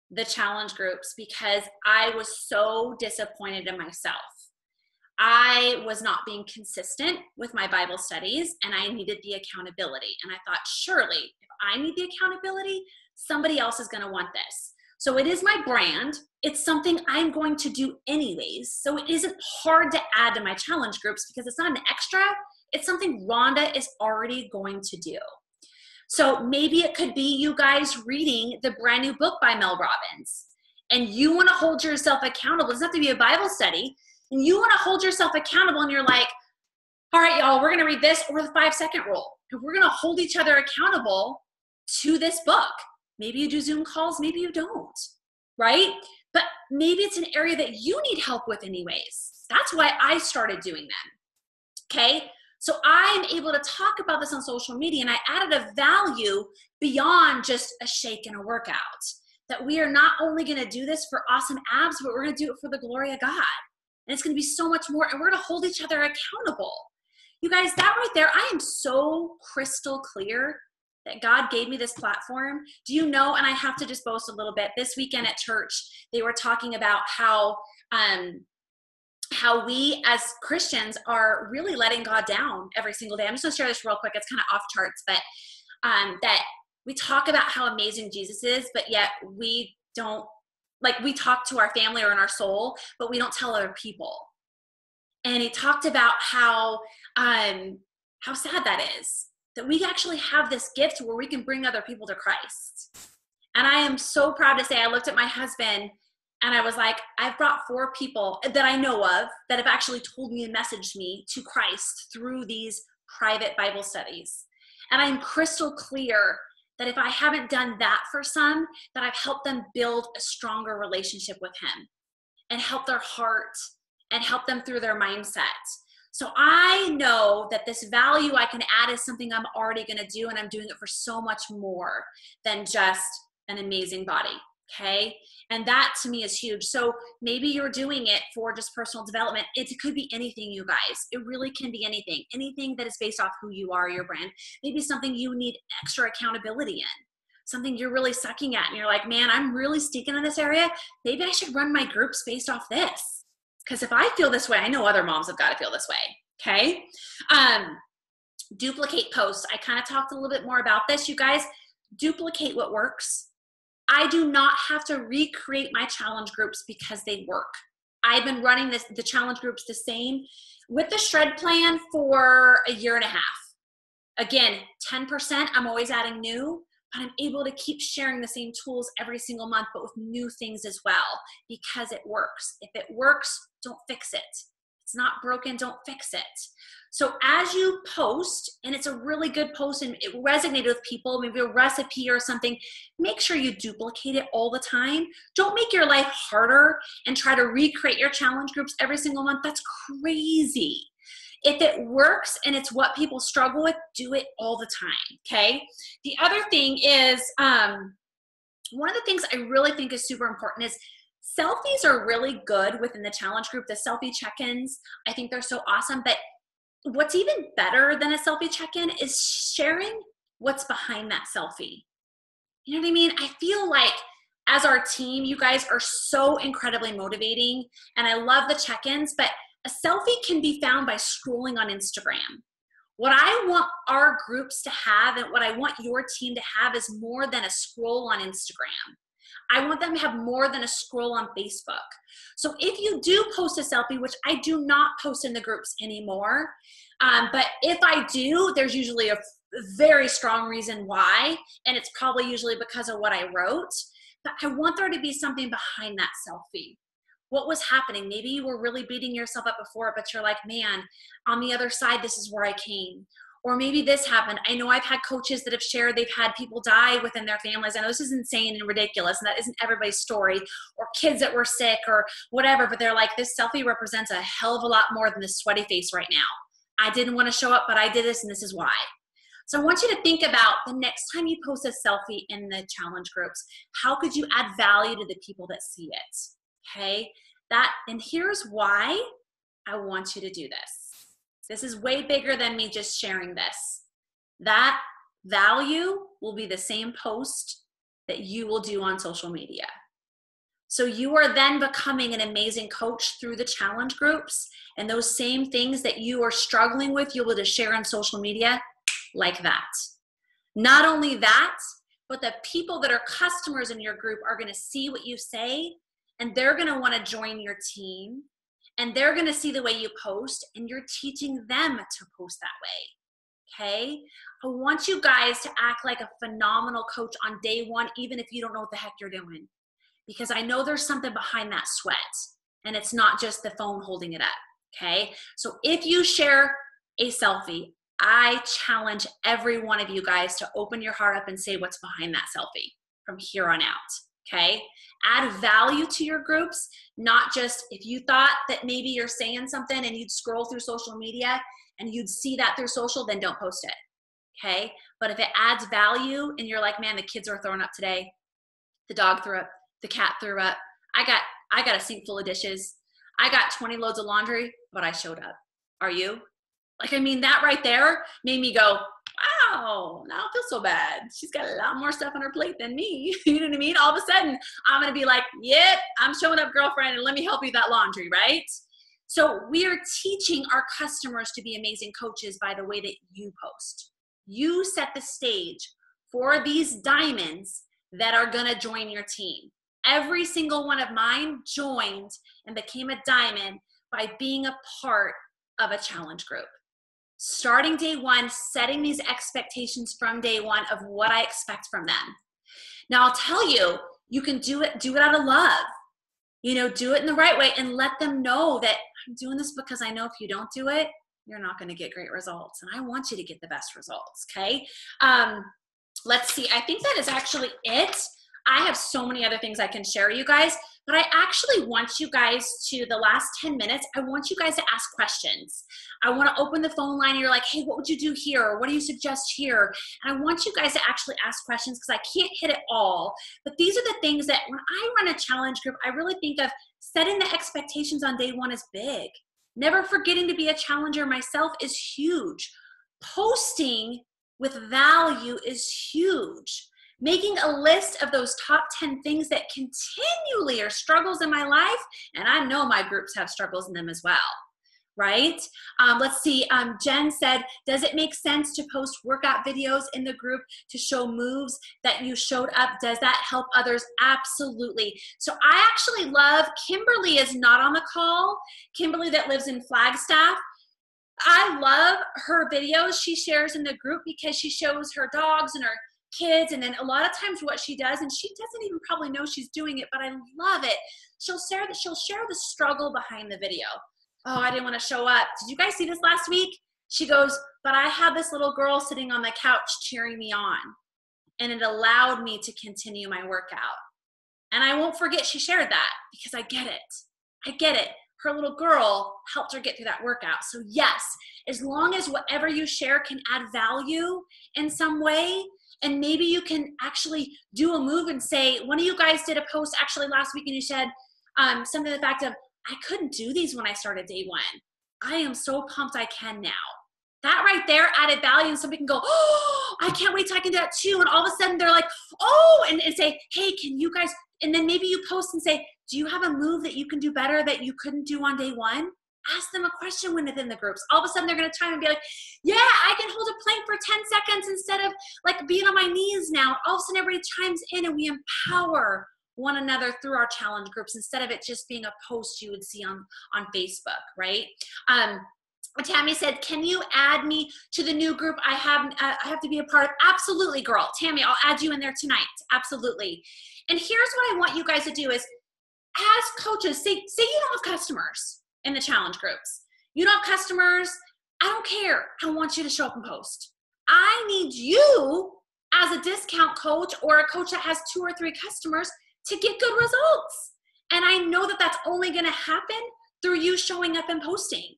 the challenge groups because I was so disappointed in myself. I was not being consistent with my Bible studies and I needed the accountability. And I thought, surely, if I need the accountability, somebody else is going to want this. So it is my brand. It's something I'm going to do anyways. So it isn't hard to add to my challenge groups because it's not an extra. It's something Rhonda is already going to do. So maybe it could be you guys reading the brand new book by Mel Robbins and you want to hold yourself accountable. It doesn't have to be a Bible study. And you want to hold yourself accountable and you're like, all right, y'all, we're going to read this or the 5-second rule. And we're going to hold each other accountable to this book. Maybe you do Zoom calls, maybe you don't, right? But maybe it's an area that you need help with anyways. That's why I started doing them, okay? So I'm able to talk about this on social media and I added a value beyond just a shake and a workout. That we are not only going to do this for awesome abs, but we're going to do it for the glory of God. And it's going to be so much more, and we're going to hold each other accountable. You guys, that right there, I am so crystal clear that God gave me this platform. Do you know, and I have to just boast a little bit, this weekend at church, they were talking about how we as Christians are really letting God down every single day. I'm just going to share this real quick. It's kind of off charts, but that we talk about how amazing Jesus is, but yet we don't, like we talk to our family or in our soul, but we don't tell other people. And he talked about how sad that is, that we actually have this gift where we can bring other people to Christ. And I am so proud to say, I looked at my husband and I was like, I've brought 4 people that I know of that have actually told me and messaged me to Christ through these private Bible studies. And I'm crystal clear that if I haven't done that for some, that I've helped them build a stronger relationship with him and help their heart and help them through their mindset. So I know that this value I can add is something I'm already going to do, and I'm doing it for so much more than just an amazing body. Okay. And that to me is huge. So maybe you're doing it for just personal development. It could be anything, you guys. It really can be anything. Anything that is based off who you are, your brand. Maybe something you need extra accountability in. Something you're really sucking at and you're like, man, I'm really stinking in this area. Maybe I should run my groups based off this. Because if I feel this way, I know other moms have got to feel this way. Okay. Duplicate posts. I kind of talked a little bit more about this, you guys. Duplicate what works. I do not have to recreate my challenge groups because they work. I've been running the challenge groups the same with the shred plan for a year and a half. Again, 10%, I'm always adding new, but I'm able to keep sharing the same tools every single month, but with new things as well, because it works. If it works, don't fix it. It's not broken, don't fix it. So as you post, and it's a really good post and it resonated with people, maybe a recipe or something, make sure you duplicate it all the time. Don't make your life harder and try to recreate your challenge groups every single month. That's crazy. If it works and it's what people struggle with, do it all the time, okay? The other thing is, one of the things I really think is super important is selfies are really good within the challenge group. The selfie check-ins, I think they're so awesome, but what's even better than a selfie check-in is sharing what's behind that selfie. You know what I mean? I feel like as our team, you guys are so incredibly motivating, and I love the check-ins, but a selfie can be found by scrolling on Instagram. What I want our groups to have and what I want your team to have is more than a scroll on Instagram. I want them to have more than a scroll on Facebook. So if you do post a selfie, which I do not post in the groups anymore, but if I do, there's usually a very strong reason why, and it's probably usually because of what I wrote, but I want there to be something behind that selfie. What was happening? Maybe you were really beating yourself up before, but you're like, man, on the other side, this is where I came. Or maybe this happened. I know I've had coaches that have shared they've had people die within their families. I know this is insane and ridiculous, and that isn't everybody's story. Or kids that were sick or whatever, but they're like, this selfie represents a hell of a lot more than this sweaty face right now. I didn't want to show up, but I did this, and this is why. So I want you to think about the next time you post a selfie in the challenge groups, how could you add value to the people that see it? Okay? And here's why I want you to do this. This is way bigger than me just sharing this. That value will be the same post that you will do on social media. So you are then becoming an amazing coach through the challenge groups, and those same things that you are struggling with, you'll be able to share on social media like that. Not only that, but the people that are customers in your group are going to see what you say, and they're going to want to join your team, and they're going to see the way you post, and you're teaching them to post that way. Okay? I want you guys to act like a phenomenal coach on day one, even if you don't know what the heck you're doing. Because I know there's something behind that sweat, and it's not just the phone holding it up. Okay? So if you share a selfie, I challenge every one of you guys to open your heart up and say what's behind that selfie from here on out. Okay? Add value to your groups, not just if you thought that maybe you're saying something and you'd scroll through social media and you'd see that through social, then don't post it. Okay? But if it adds value and you're like, man, the kids are throwing up today, the dog threw up, the cat threw up, I got a sink full of dishes, I got 20 loads of laundry, but I showed up. Are you? Like, I mean, that right there made me go, wow, now I don't feel so bad. She's got a lot more stuff on her plate than me. You know what I mean? All of a sudden, I'm going to be like, yep, I'm showing up, girlfriend, and let me help you with that laundry, right? So we are teaching our customers to be amazing coaches by the way that you post. You set the stage for these diamonds that are going to join your team. Every single one of mine joined and became a diamond by being a part of a challenge group. Starting day one, setting these expectations from day one of what I expect from them. Now I'll tell you, you can do it out of love. You know, do it in the right way and let them know that I'm doing this because I know if you don't do it, you're not going to get great results. And I want you to get the best results. Okay. Let's see. I think that is actually it. I have so many other things I can share you guys, but I actually want you guys to, the last 10 minutes, I want you guys to ask questions. I want to open the phone line and you're like, hey, what would you do here? Or what do you suggest here? And I want you guys to actually ask questions because I can't hit it all. But these are the things that when I run a challenge group, I really think of setting the expectations on day one is big. Never forgetting to be a challenger myself is huge. Posting with value is huge. Making a list of those top 10 things that continually are struggles in my life, and I know my groups have struggles in them as well, right? Let's see, Jen said, does it make sense to post workout videos in the group to show moves that you showed up? Does that help others? Absolutely. So I actually love, Kimberly is not on the call, Kimberly that lives in Flagstaff. I love her videos she shares in the group because she shows her dogs and her kids, and then a lot of times what she does, and she doesn't even probably know she's doing it, but I love it. She'll share the struggle behind the video. Oh, I didn't want to show up. Did you guys see this last week? She goes, but I had this little girl sitting on the couch cheering me on, and it allowed me to continue my workout. And I won't forget she shared that because I get it. I get it. Her little girl helped her get through that workout. So yes, as long as whatever you share can add value in some way, and maybe you can actually do a move and say, one of you guys did a post actually last week and you said something to the fact of, I couldn't do these when I started day one. I am so pumped I can now. That right there added value, and somebody can go, oh, I can't wait till I can do that too. And all of a sudden they're like, oh, and say, hey, can you guys, and then maybe you post and say, do you have a move that you can do better that you couldn't do on day one? Ask them a question within the groups. All of a sudden they're going to chime and be like, yeah, I can hold a plank for 10 seconds instead of like being on my knees now. All of a sudden everybody chimes in and we empower one another through our challenge groups instead of it just being a post you would see on Facebook, right? Tammy said, can you add me to the new group I have to be a part of? Absolutely, girl. Tammy, I'll add you in there tonight. Absolutely. And here's what I want you guys to do is, as coaches, say you don't have customers in the challenge groups. You don't have customers. I don't care. I want you to show up and post. I need you as a discount coach or a coach that has 2 or 3 customers to get good results. And I know that that's only going to happen through you showing up and posting.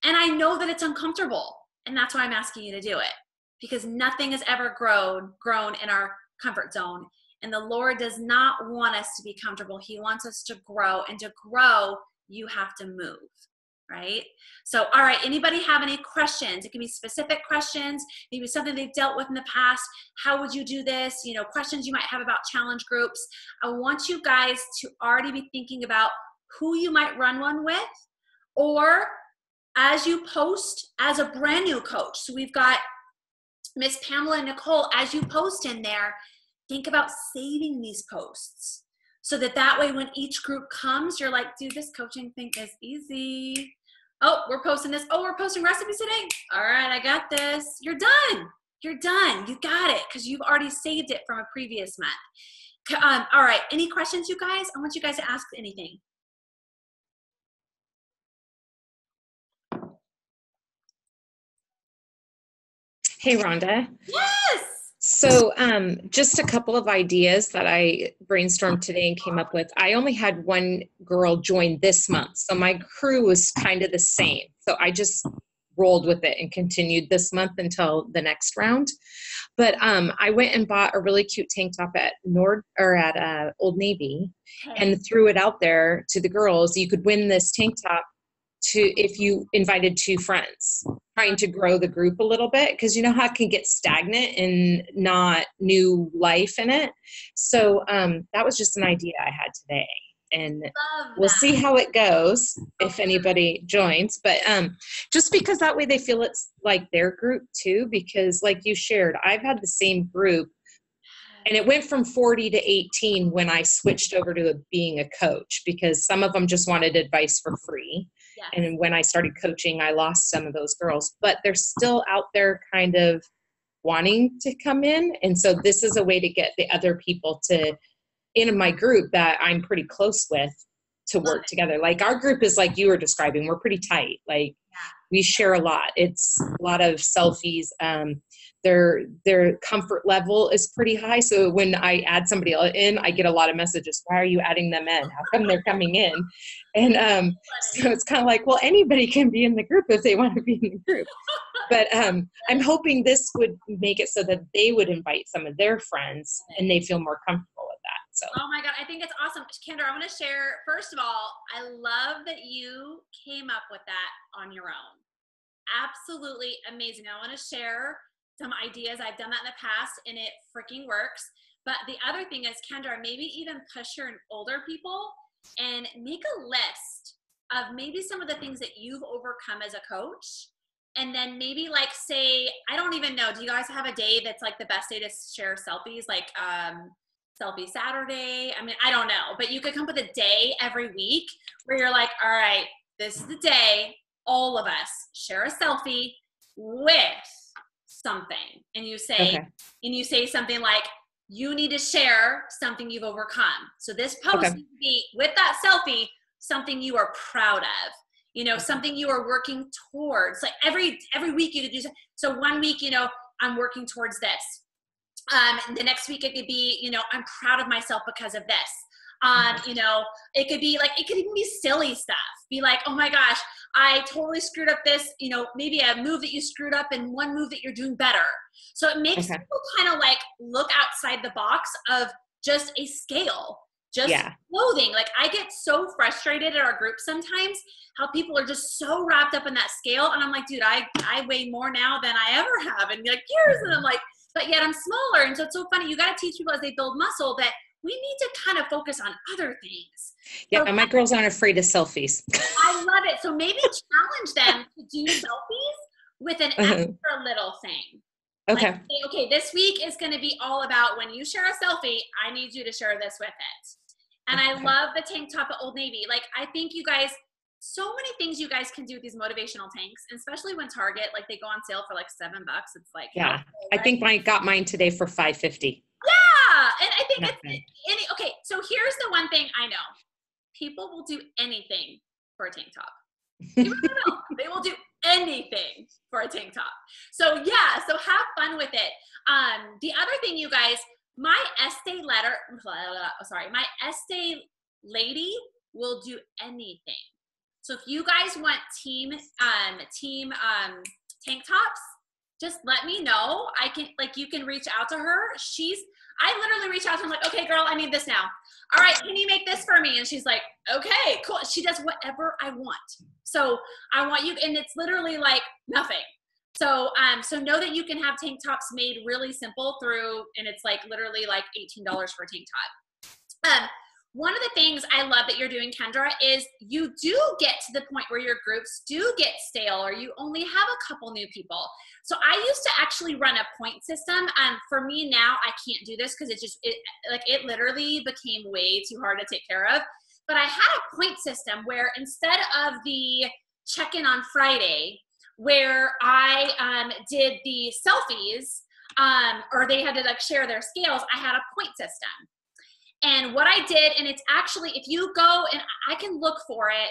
And I know that it's uncomfortable. And that's why I'm asking you to do it, because nothing has ever grown in our comfort zone. And the Lord does not want us to be comfortable. He wants us to grow, and to grow, you have to move, right? So, all right, anybody have any questions? It can be specific questions, maybe something they've dealt with in the past. How would you do this? You know, questions you might have about challenge groups. I want you guys to already be thinking about who you might run one with, or as you post as a brand new coach. So we've got Miss Pamela and Nicole. As you post in there, think about saving these posts so that way when each group comes, you're like, dude, this coaching thing is easy. Oh, we're posting this. Oh, we're posting recipes today. All right, I got this. You're done. You're done. You got it because you've already saved it from a previous month. All right, any questions, you guys? I want you guys to ask anything. Hey, Rhonda. Yes. So just a couple of ideas that I brainstormed today and came up with. I only had one girl join this month, so my crew was kind of the same. So I just rolled with it and continued this month until the next round. But I went and bought a really cute tank top at Old Navy and threw it out there to the girls. You could win this tank top if you invited 2 friends, trying to grow the group a little bit, because you know how it can get stagnant and not new life in it. So that was just an idea I had today, and we'll see how it goes if anybody joins. But just because that way they feel it's like their group too, because like you shared, I've had the same group. And it went from 40 to 18 when I switched over to being a coach, because some of them just wanted advice for free. Yes. And when I started coaching, I lost some of those girls, but they're still out there kind of wanting to come in. And so this is a way to get the other people in my group that I'm pretty close with to work together. Like our group is like you were describing, we're pretty tight. Like we share a lot. It's a lot of selfies. Their comfort level is pretty high. So when I add somebody in, I get a lot of messages. Why are you adding them in? How come they're coming in? And so it's kind of like, well, anybody can be in the group if they want to be in the group. But I'm hoping this would make it so that they would invite some of their friends and they feel more comfortable with that. So. Oh my God, I think it's awesome. Kendra, I want to share, first of all, I love that you came up with that on your own. Absolutely amazing. I want to share some ideas. I've done that in the past and it freaking works. But the other thing is, Kendra, maybe even push your older people and make a list of maybe some of the things that you've overcome as a coach. And then maybe like say, I don't even know, do you guys have a day that's like the best day to share selfies? Like selfie Saturday? I mean, I don't know, but you could come up with a day every week where you're like, all right, this is the day all of us share a selfie with something. And you say something like, you need to share something you've overcome. So this post needs to be with that selfie, something you are proud of, you know, something you are working towards. Like every week you could do. So one week, you know, I'm working towards this. The next week it could be, you know, I'm proud of myself because of this. You know, it could be like, it could even be silly stuff. Be like, oh my gosh, I totally screwed up this, you know, maybe a move that you screwed up and one move that you're doing better. So it makes people kind of like look outside the box of just a scale, just clothing. Like I get so frustrated at our group sometimes how people are just so wrapped up in that scale. And I'm like, dude, I weigh more now than I ever have in like years. And I'm like, but yet I'm smaller. And so it's so funny. You got to teach people as they build muscle that we need to kind of focus on other things. Yeah, so my girls aren't afraid of selfies. I love it. So maybe challenge them to do selfies with an extra little thing. Okay. Like, okay, this week is going to be all about when you share a selfie, I need you to share this with it. And I love the tank top at Old Navy. Like, I think you guys, so many things you guys can do with these motivational tanks, especially when Target, like they go on sale for like $7. It's like, Yeah. right? I think I got mine today for $5.50. Yeah. And I think Nothing. okay. So here's the one thing I know. People will do anything for a tank top. You really will. They will do anything for a tank top. So yeah, so have fun with it. The other thing, you guys, my Estee my Estee lady will do anything. So if you guys want team tank tops, just let me know. I can, like, you can reach out to her. I literally reach out to her, I'm like, okay, girl, I need this now. All right, can you make this for me? And she's like, okay, cool. She does whatever I want. So I want you, and it's literally like nothing. So so know that you can have tank tops made really simple and it's like literally like $18 for a tank top. One of the things I love that you're doing, Kendra, is you do get to the point where your groups do get stale or you only have a couple new people. So I used to actually run a point system. For me now, I can't do this because it literally became way too hard to take care of. But I had a point system where instead of the check-in on Friday, where I did the selfies, or they had to like share their scales, I had a point system. And what I did, and it's actually, if you go, and I can look for it,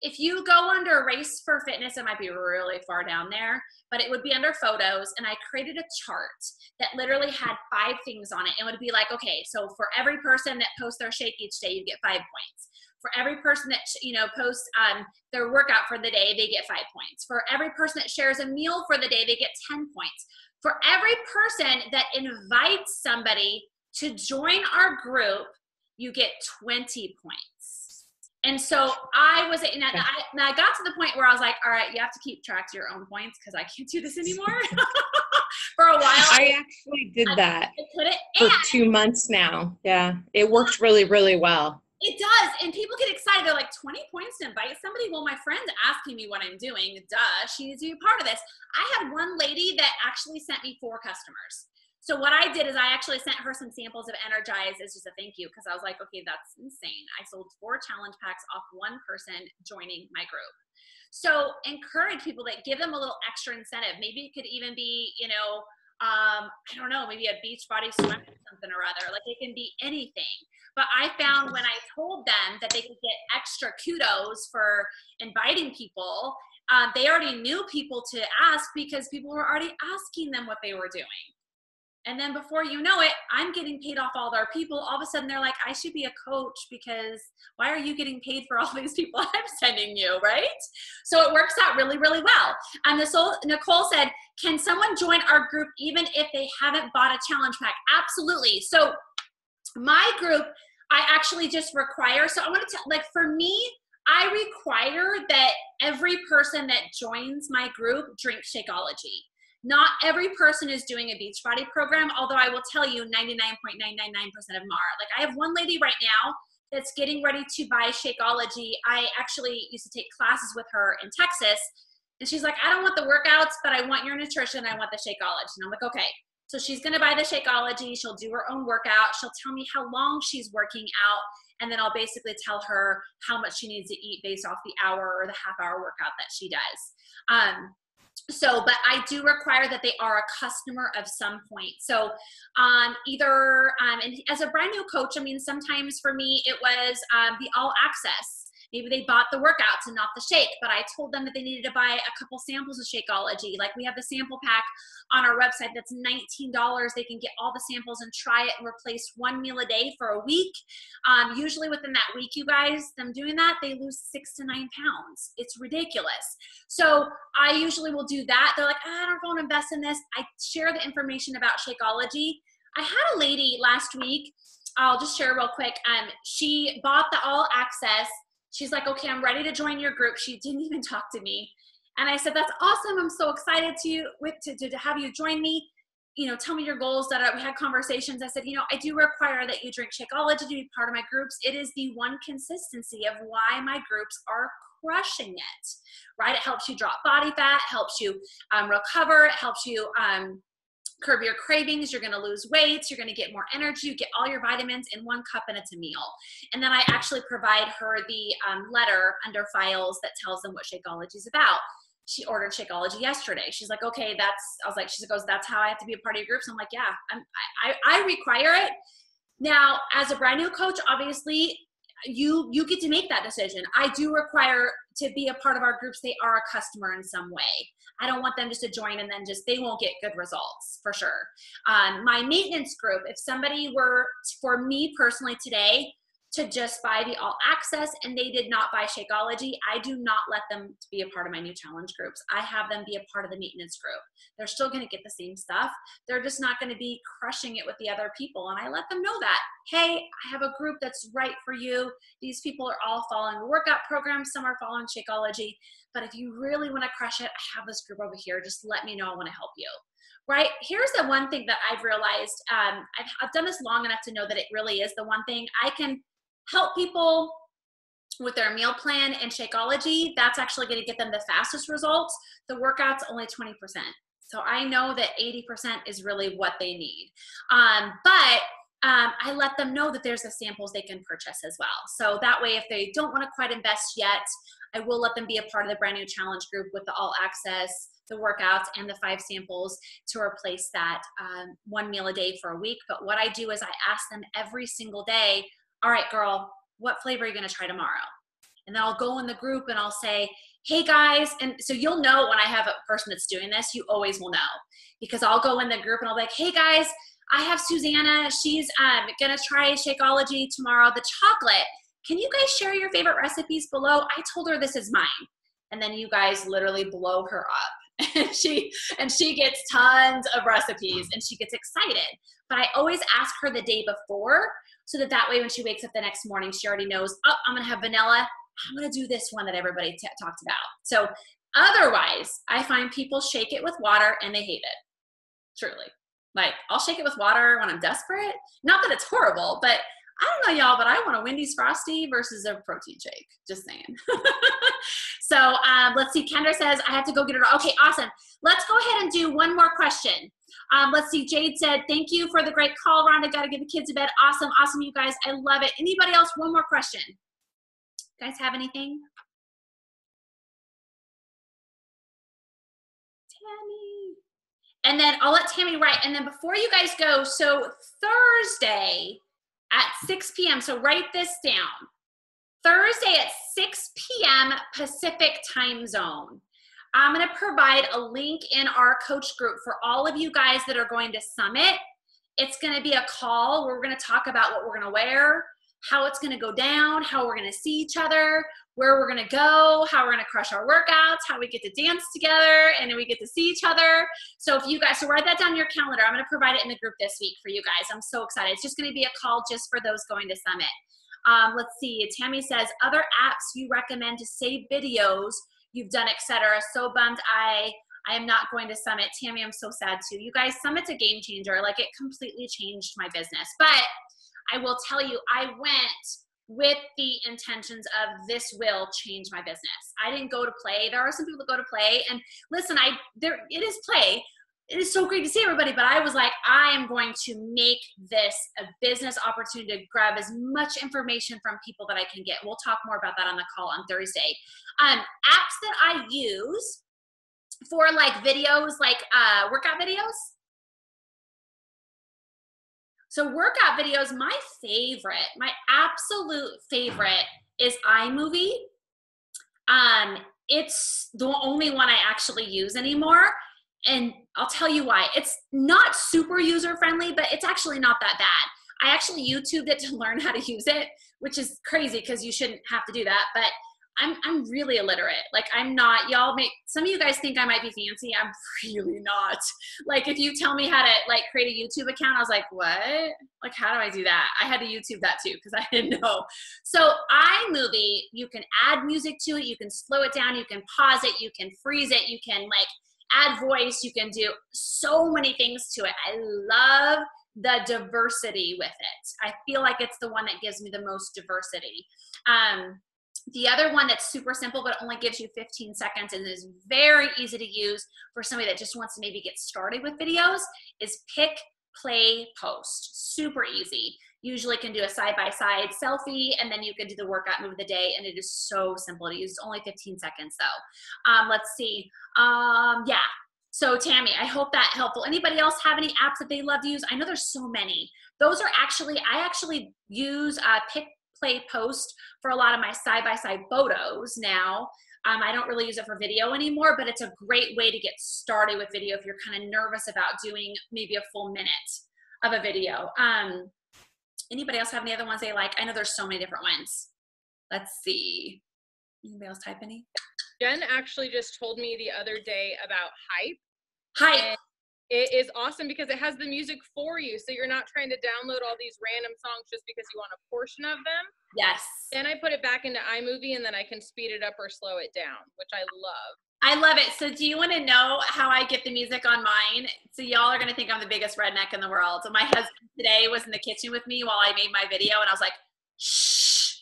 if you go under Race for Fitness, it might be really far down there, but it would be under photos, and I created a chart that literally had 5 things on it. It would be like, okay, so for every person that posts their shake each day, you get 5 points. For every person that, posts their workout for the day, they get 5 points. For every person that shares a meal for the day, they get 10 points. For every person that invites somebody to join our group, you get 20 points. And so I got to the point where I was like, all right, you have to keep track of your own points because I can't do this anymore. For a while. I actually did that for 2 months now. Yeah, it worked really, really well. It does. And people get excited. They're like, 20 points to invite somebody? Well, my friend's asking me what I'm doing. Duh, she needs to be a part of this. I had one lady that actually sent me 4 customers. So what I did is I actually sent her some samples of Energize as just a thank you because I was like, okay, that's insane. I sold 4 challenge packs off one person joining my group. So encourage people, that give them a little extra incentive. Maybe it could even be, I don't know, maybe a beach body swim or something or other. Like, it can be anything. But I found when I told them that they could get extra kudos for inviting people, they already knew people to ask because people were already asking them what they were doing. And then before you know it, I'm getting paid off all their people. All of a sudden, they're like, I should be a coach because why are you getting paid for all these people I'm sending you, right? So it works out really, really well. Nicole said, can someone join our group even if they haven't bought a challenge pack? Absolutely. So my group, I actually just require, so I want to like, for me, I require that every person that joins my group drink Shakeology. Not every person is doing a Beachbody program, although I will tell you 99.999% of them are. Like, I have one lady right now that's getting ready to buy Shakeology. I actually used to take classes with her in Texas, and she's like, I don't want the workouts, but I want your nutrition. I want the Shakeology. And I'm like, okay. So she's going to buy the Shakeology. She'll do her own workout. She'll tell me how long she's working out, and then I'll basically tell her how much she needs to eat based off the hour or the half-hour workout that she does. But I do require that they are a customer of some point. So and as a brand new coach, I mean, sometimes for me, it was the all access. Maybe they bought the workouts and not the shake, but I told them that they needed to buy a couple samples of Shakeology. Like, we have the sample pack on our website that's $19. They can get all the samples and try it and replace 1 meal a day for a week. Usually within that week, you guys, them doing that, they lose 6 to 9 pounds. It's ridiculous. So I usually will do that. They're like, I don't want to invest in this. I share the information about Shakeology. I had a lady last week, I'll just share real quick. She bought the all access. She's like, okay, I'm ready to join your group. She didn't even talk to me. And I said, that's awesome. I'm so excited to have you join me. Tell me your goals. We had conversations. I said, I do require that you drink Shakeology to be part of my groups. It is the one consistency of why my groups are crushing it, right? It helps you drop body fat, helps you recover, it helps you curb your cravings, you're going to lose weight, you're going to get more energy, you get all your vitamins in one cup and it's a meal. And then I actually provide her the letter under files that tells them what Shakeology is about. She ordered Shakeology yesterday. She's like, okay, she goes, that's how I have to be a part of your groups. I'm like, yeah, I require it. Now, as a brand new coach, obviously you get to make that decision. I do require to be a part of our groups. They are a customer in some way. I don't want them just to join and then they won't get good results for sure. My maintenance group, if somebody were, for me personally today, to just buy the all access and they did not buy Shakeology, I do not let them be a part of my new challenge groups. I have them be a part of the maintenance group. They're still going to get the same stuff. They're just not going to be crushing it with the other people. And I let them know that, hey, I have a group that's right for you. These people are all following a workout program. Some are following Shakeology. But if you really want to crush it, I have this group over here. Just let me know. I want to help you. Right? Here's the one thing that I've realized. I've done this long enough to know that it really is the one thing. I can help people with their meal plan and Shakeology. That's actually going to get them the fastest results. The workout's only 20%. So I know that 80% is really what they need. But I let them know that there's the samples they can purchase as well. So that way, if they don't want to quite invest yet, I will let them be a part of the brand new challenge group with the all access, the workouts, and the 5 samples to replace that 1 meal a day for a week. But what I do is I ask them every single day, all right, girl, what flavor are you going to try tomorrow? And then I'll go in the group and I'll say, hey guys, and so you'll know when I have a person that's doing this, you always will know, because I'll go in the group and I'll be like, hey guys, I have Susanna. She's going to try Shakeology tomorrow, the chocolate. Can you guys share your favorite recipes below? I told her this is mine. And then you guys literally blow her up. And she gets tons of recipes and she gets excited. But I always ask her the day before, so that way when she wakes up the next morning, she already knows, oh, I'm going to have vanilla. I'm going to do this one that everybody talked about. So otherwise, I find people shake it with water and they hate it. Truly. Like, I'll shake it with water when I'm desperate. Not that it's horrible, but I don't know, y'all, but I want a Wendy's Frosty versus a protein shake. Just saying. So let's see. Kendra says, I have to go get it. Okay, awesome. Let's go ahead and do one more question. Let's see. Jade said, thank you for the great call, Rhonda. Got to get the kids to bed. Awesome. Awesome, you guys. I love it. Anybody else? One more question. You guys have anything? Tammy. And then I'll let Tammy write. And then before you guys go, so Thursday at 6 p.m., so write this down. Thursday at 6 p.m. Pacific time zone. I'm going to provide a link in our coach group for all of you guys that are going to Summit. It's going to be a call where we're going to talk about what we're going to wear, how it's going to go down, how we're going to see each other, where we're going to go, how we're going to crush our workouts, how we get to dance together, and then we get to see each other. So if you guys, so write that down in your calendar. I'm going to provide it in the group this week for you guys. I'm so excited. It's just going to be a call just for those going to Summit. Let's see. Tammy says, other apps you recommend to save videos you've done, etc. So bummed I am not going to Summit. Tammy, I'm so sad too. You guys, Summit's a game changer. Like, it completely changed my business. But I will tell you, I went with the intentions of this will change my business. I didn't go to play. There are some people that go to play, and listen, it is play. It is so great to see everybody, but I was like, I am going to make this a business opportunity to grab as much information from people that I can get. We'll talk more about that on the call on Thursday. Apps that I use for like videos, like workout videos. So workout videos, my absolute favorite is iMovie. It's the only one I actually use anymore. And I'll tell you why. It's not super user-friendly, but it's actually not that bad. I actually YouTubed it to learn how to use it, which is crazy because you shouldn't have to do that. But I'm really illiterate. Like, I'm not, some of you guys think I might be fancy. I'm really not. Like, if you tell me how to like create a YouTube account, I was like, what? Like, how do I do that? I had to YouTube that too because I didn't know. So iMovie, you can add music to it. You can slow it down. You can pause it. You can freeze it. You can like add voice. You can do so many things to it. I love the diversity with it. I feel like it's the one that gives me the most diversity. The other one that's super simple, but only gives you 15 seconds and is very easy to use for somebody that just wants to maybe get started with videos is pick, play, post. Super easy. Usually can do a side-by-side selfie, and then you can do the workout move of the day, and it is so simple to use. It's only 15 seconds though. Let's see. Yeah. So Tammy, I hope that helpful. Anybody else have any apps that they love to use? I know there's so many. Those are actually, I actually use pick, play, post for a lot of my side-by-side photos now. I don't really use it for video anymore, but it's a great way to get started with video if you're kind of nervous about doing maybe a full minute of a video. Anybody else have any other ones they like? I know there's so many different ones. Let's see. Anybody else type any? Jen actually just told me the other day about Hype. Hype. It is awesome because it has the music for you. So you're not trying to download all these random songs just because you want a portion of them. Yes. Then I put it back into iMovie and then I can speed it up or slow it down, which I love. I love it. So do you want to know how I get the music on mine? So y'all are going to think I'm the biggest redneck in the world. So my husband today was in the kitchen with me while I made my video, and I was like, shh.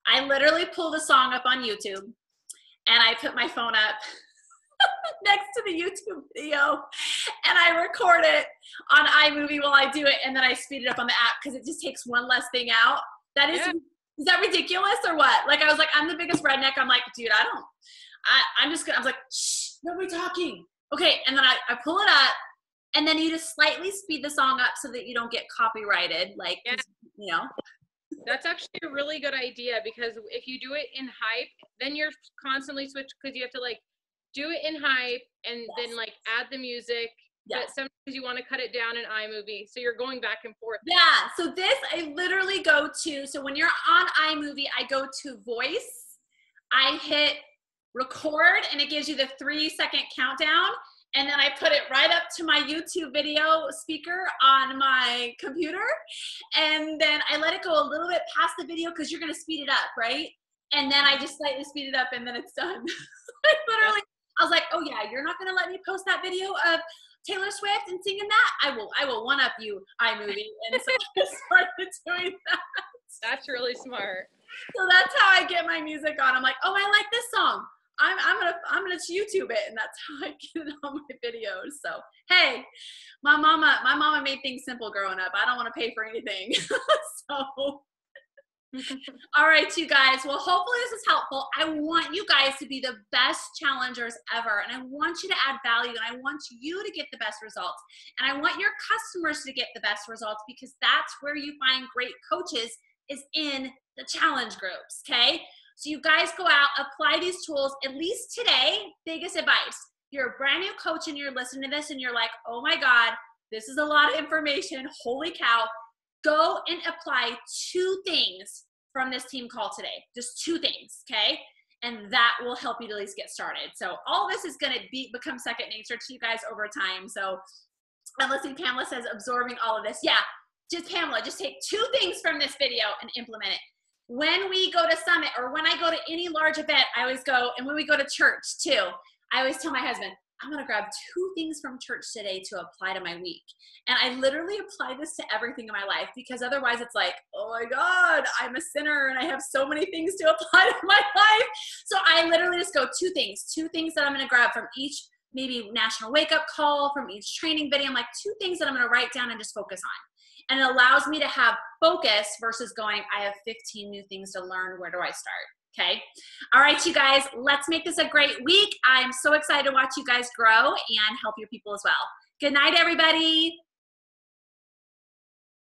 I literally pulled a song up on YouTube, and I put my phone up next to the YouTube video, and I record it on iMovie while I do it, and then I speed it up on the app because it just takes one less thing out. That is, yeah. Is that ridiculous or what? Like, I was like, I'm the biggest redneck. I'm like, dude, I'm just gonna, I was like, shh, nobody talking. Okay, and then I pull it up, and then you just slightly speed the song up so that you don't get copyrighted, like, yeah. You know. That's actually a really good idea because if you do it in Hype, then you're constantly switched because you have to like do it in Hype and then like add the music. But sometimes you want to cut it down in iMovie, so you're going back and forth. Yeah, so this I literally go to, so when you're on iMovie, I go to voice, I hit record, and it gives you the 3-second countdown, and then I put it right up to my YouTube video speaker on my computer, and then I let it go a little bit past the video because you're going to speed it up, right? And then I just slightly speed it up, and then it's done. I was like, oh yeah, you're not going to let me post that video of Taylor Swift and singing that? I will one up you, iMovie. And so I started doing that. That's really smart. So that's how I get my music on. I'm like, oh, I like this song. I'm gonna YouTube it, and that's how I get it on my videos. So hey, my mama made things simple growing up. I don't want to pay for anything. So all right, you guys. Well, hopefully this is helpful. I want you guys to be the best challengers ever, and I want you to add value, and I want you to get the best results, and I want your customers to get the best results, because that's where you find great coaches, is in the challenge groups. Okay, so you guys go out, apply these tools at least today. Biggest advice: you're a brand new coach and you're listening to this and you're like, oh my God, this is a lot of information. Holy cow. Go and apply 2 things from this team call today. Just 2 things, okay? And that will help you to at least get started. So all this is going to become second nature to you guys over time. So I'm listening, Pamela says, absorbing all of this. Yeah, just Pamela, just take 2 things from this video and implement it. When we go to Summit, or when I go to any large event, I always go, and when we go to church too, I always tell my husband, I'm going to grab 2 things from church today to apply to my week. And I literally apply this to everything in my life, because otherwise it's like, oh my God, I'm a sinner and I have so many things to apply to my life. So I literally just go 2 things that I'm going to grab from each, maybe national wake up call, from each training video. I'm like, 2 things that I'm going to write down and just focus on. And it allows me to have focus versus going, I have 15 new things to learn. Where do I start? Okay. All right, you guys, let's make this a great week. I'm so excited to watch you guys grow and help your people as well. Good night, everybody.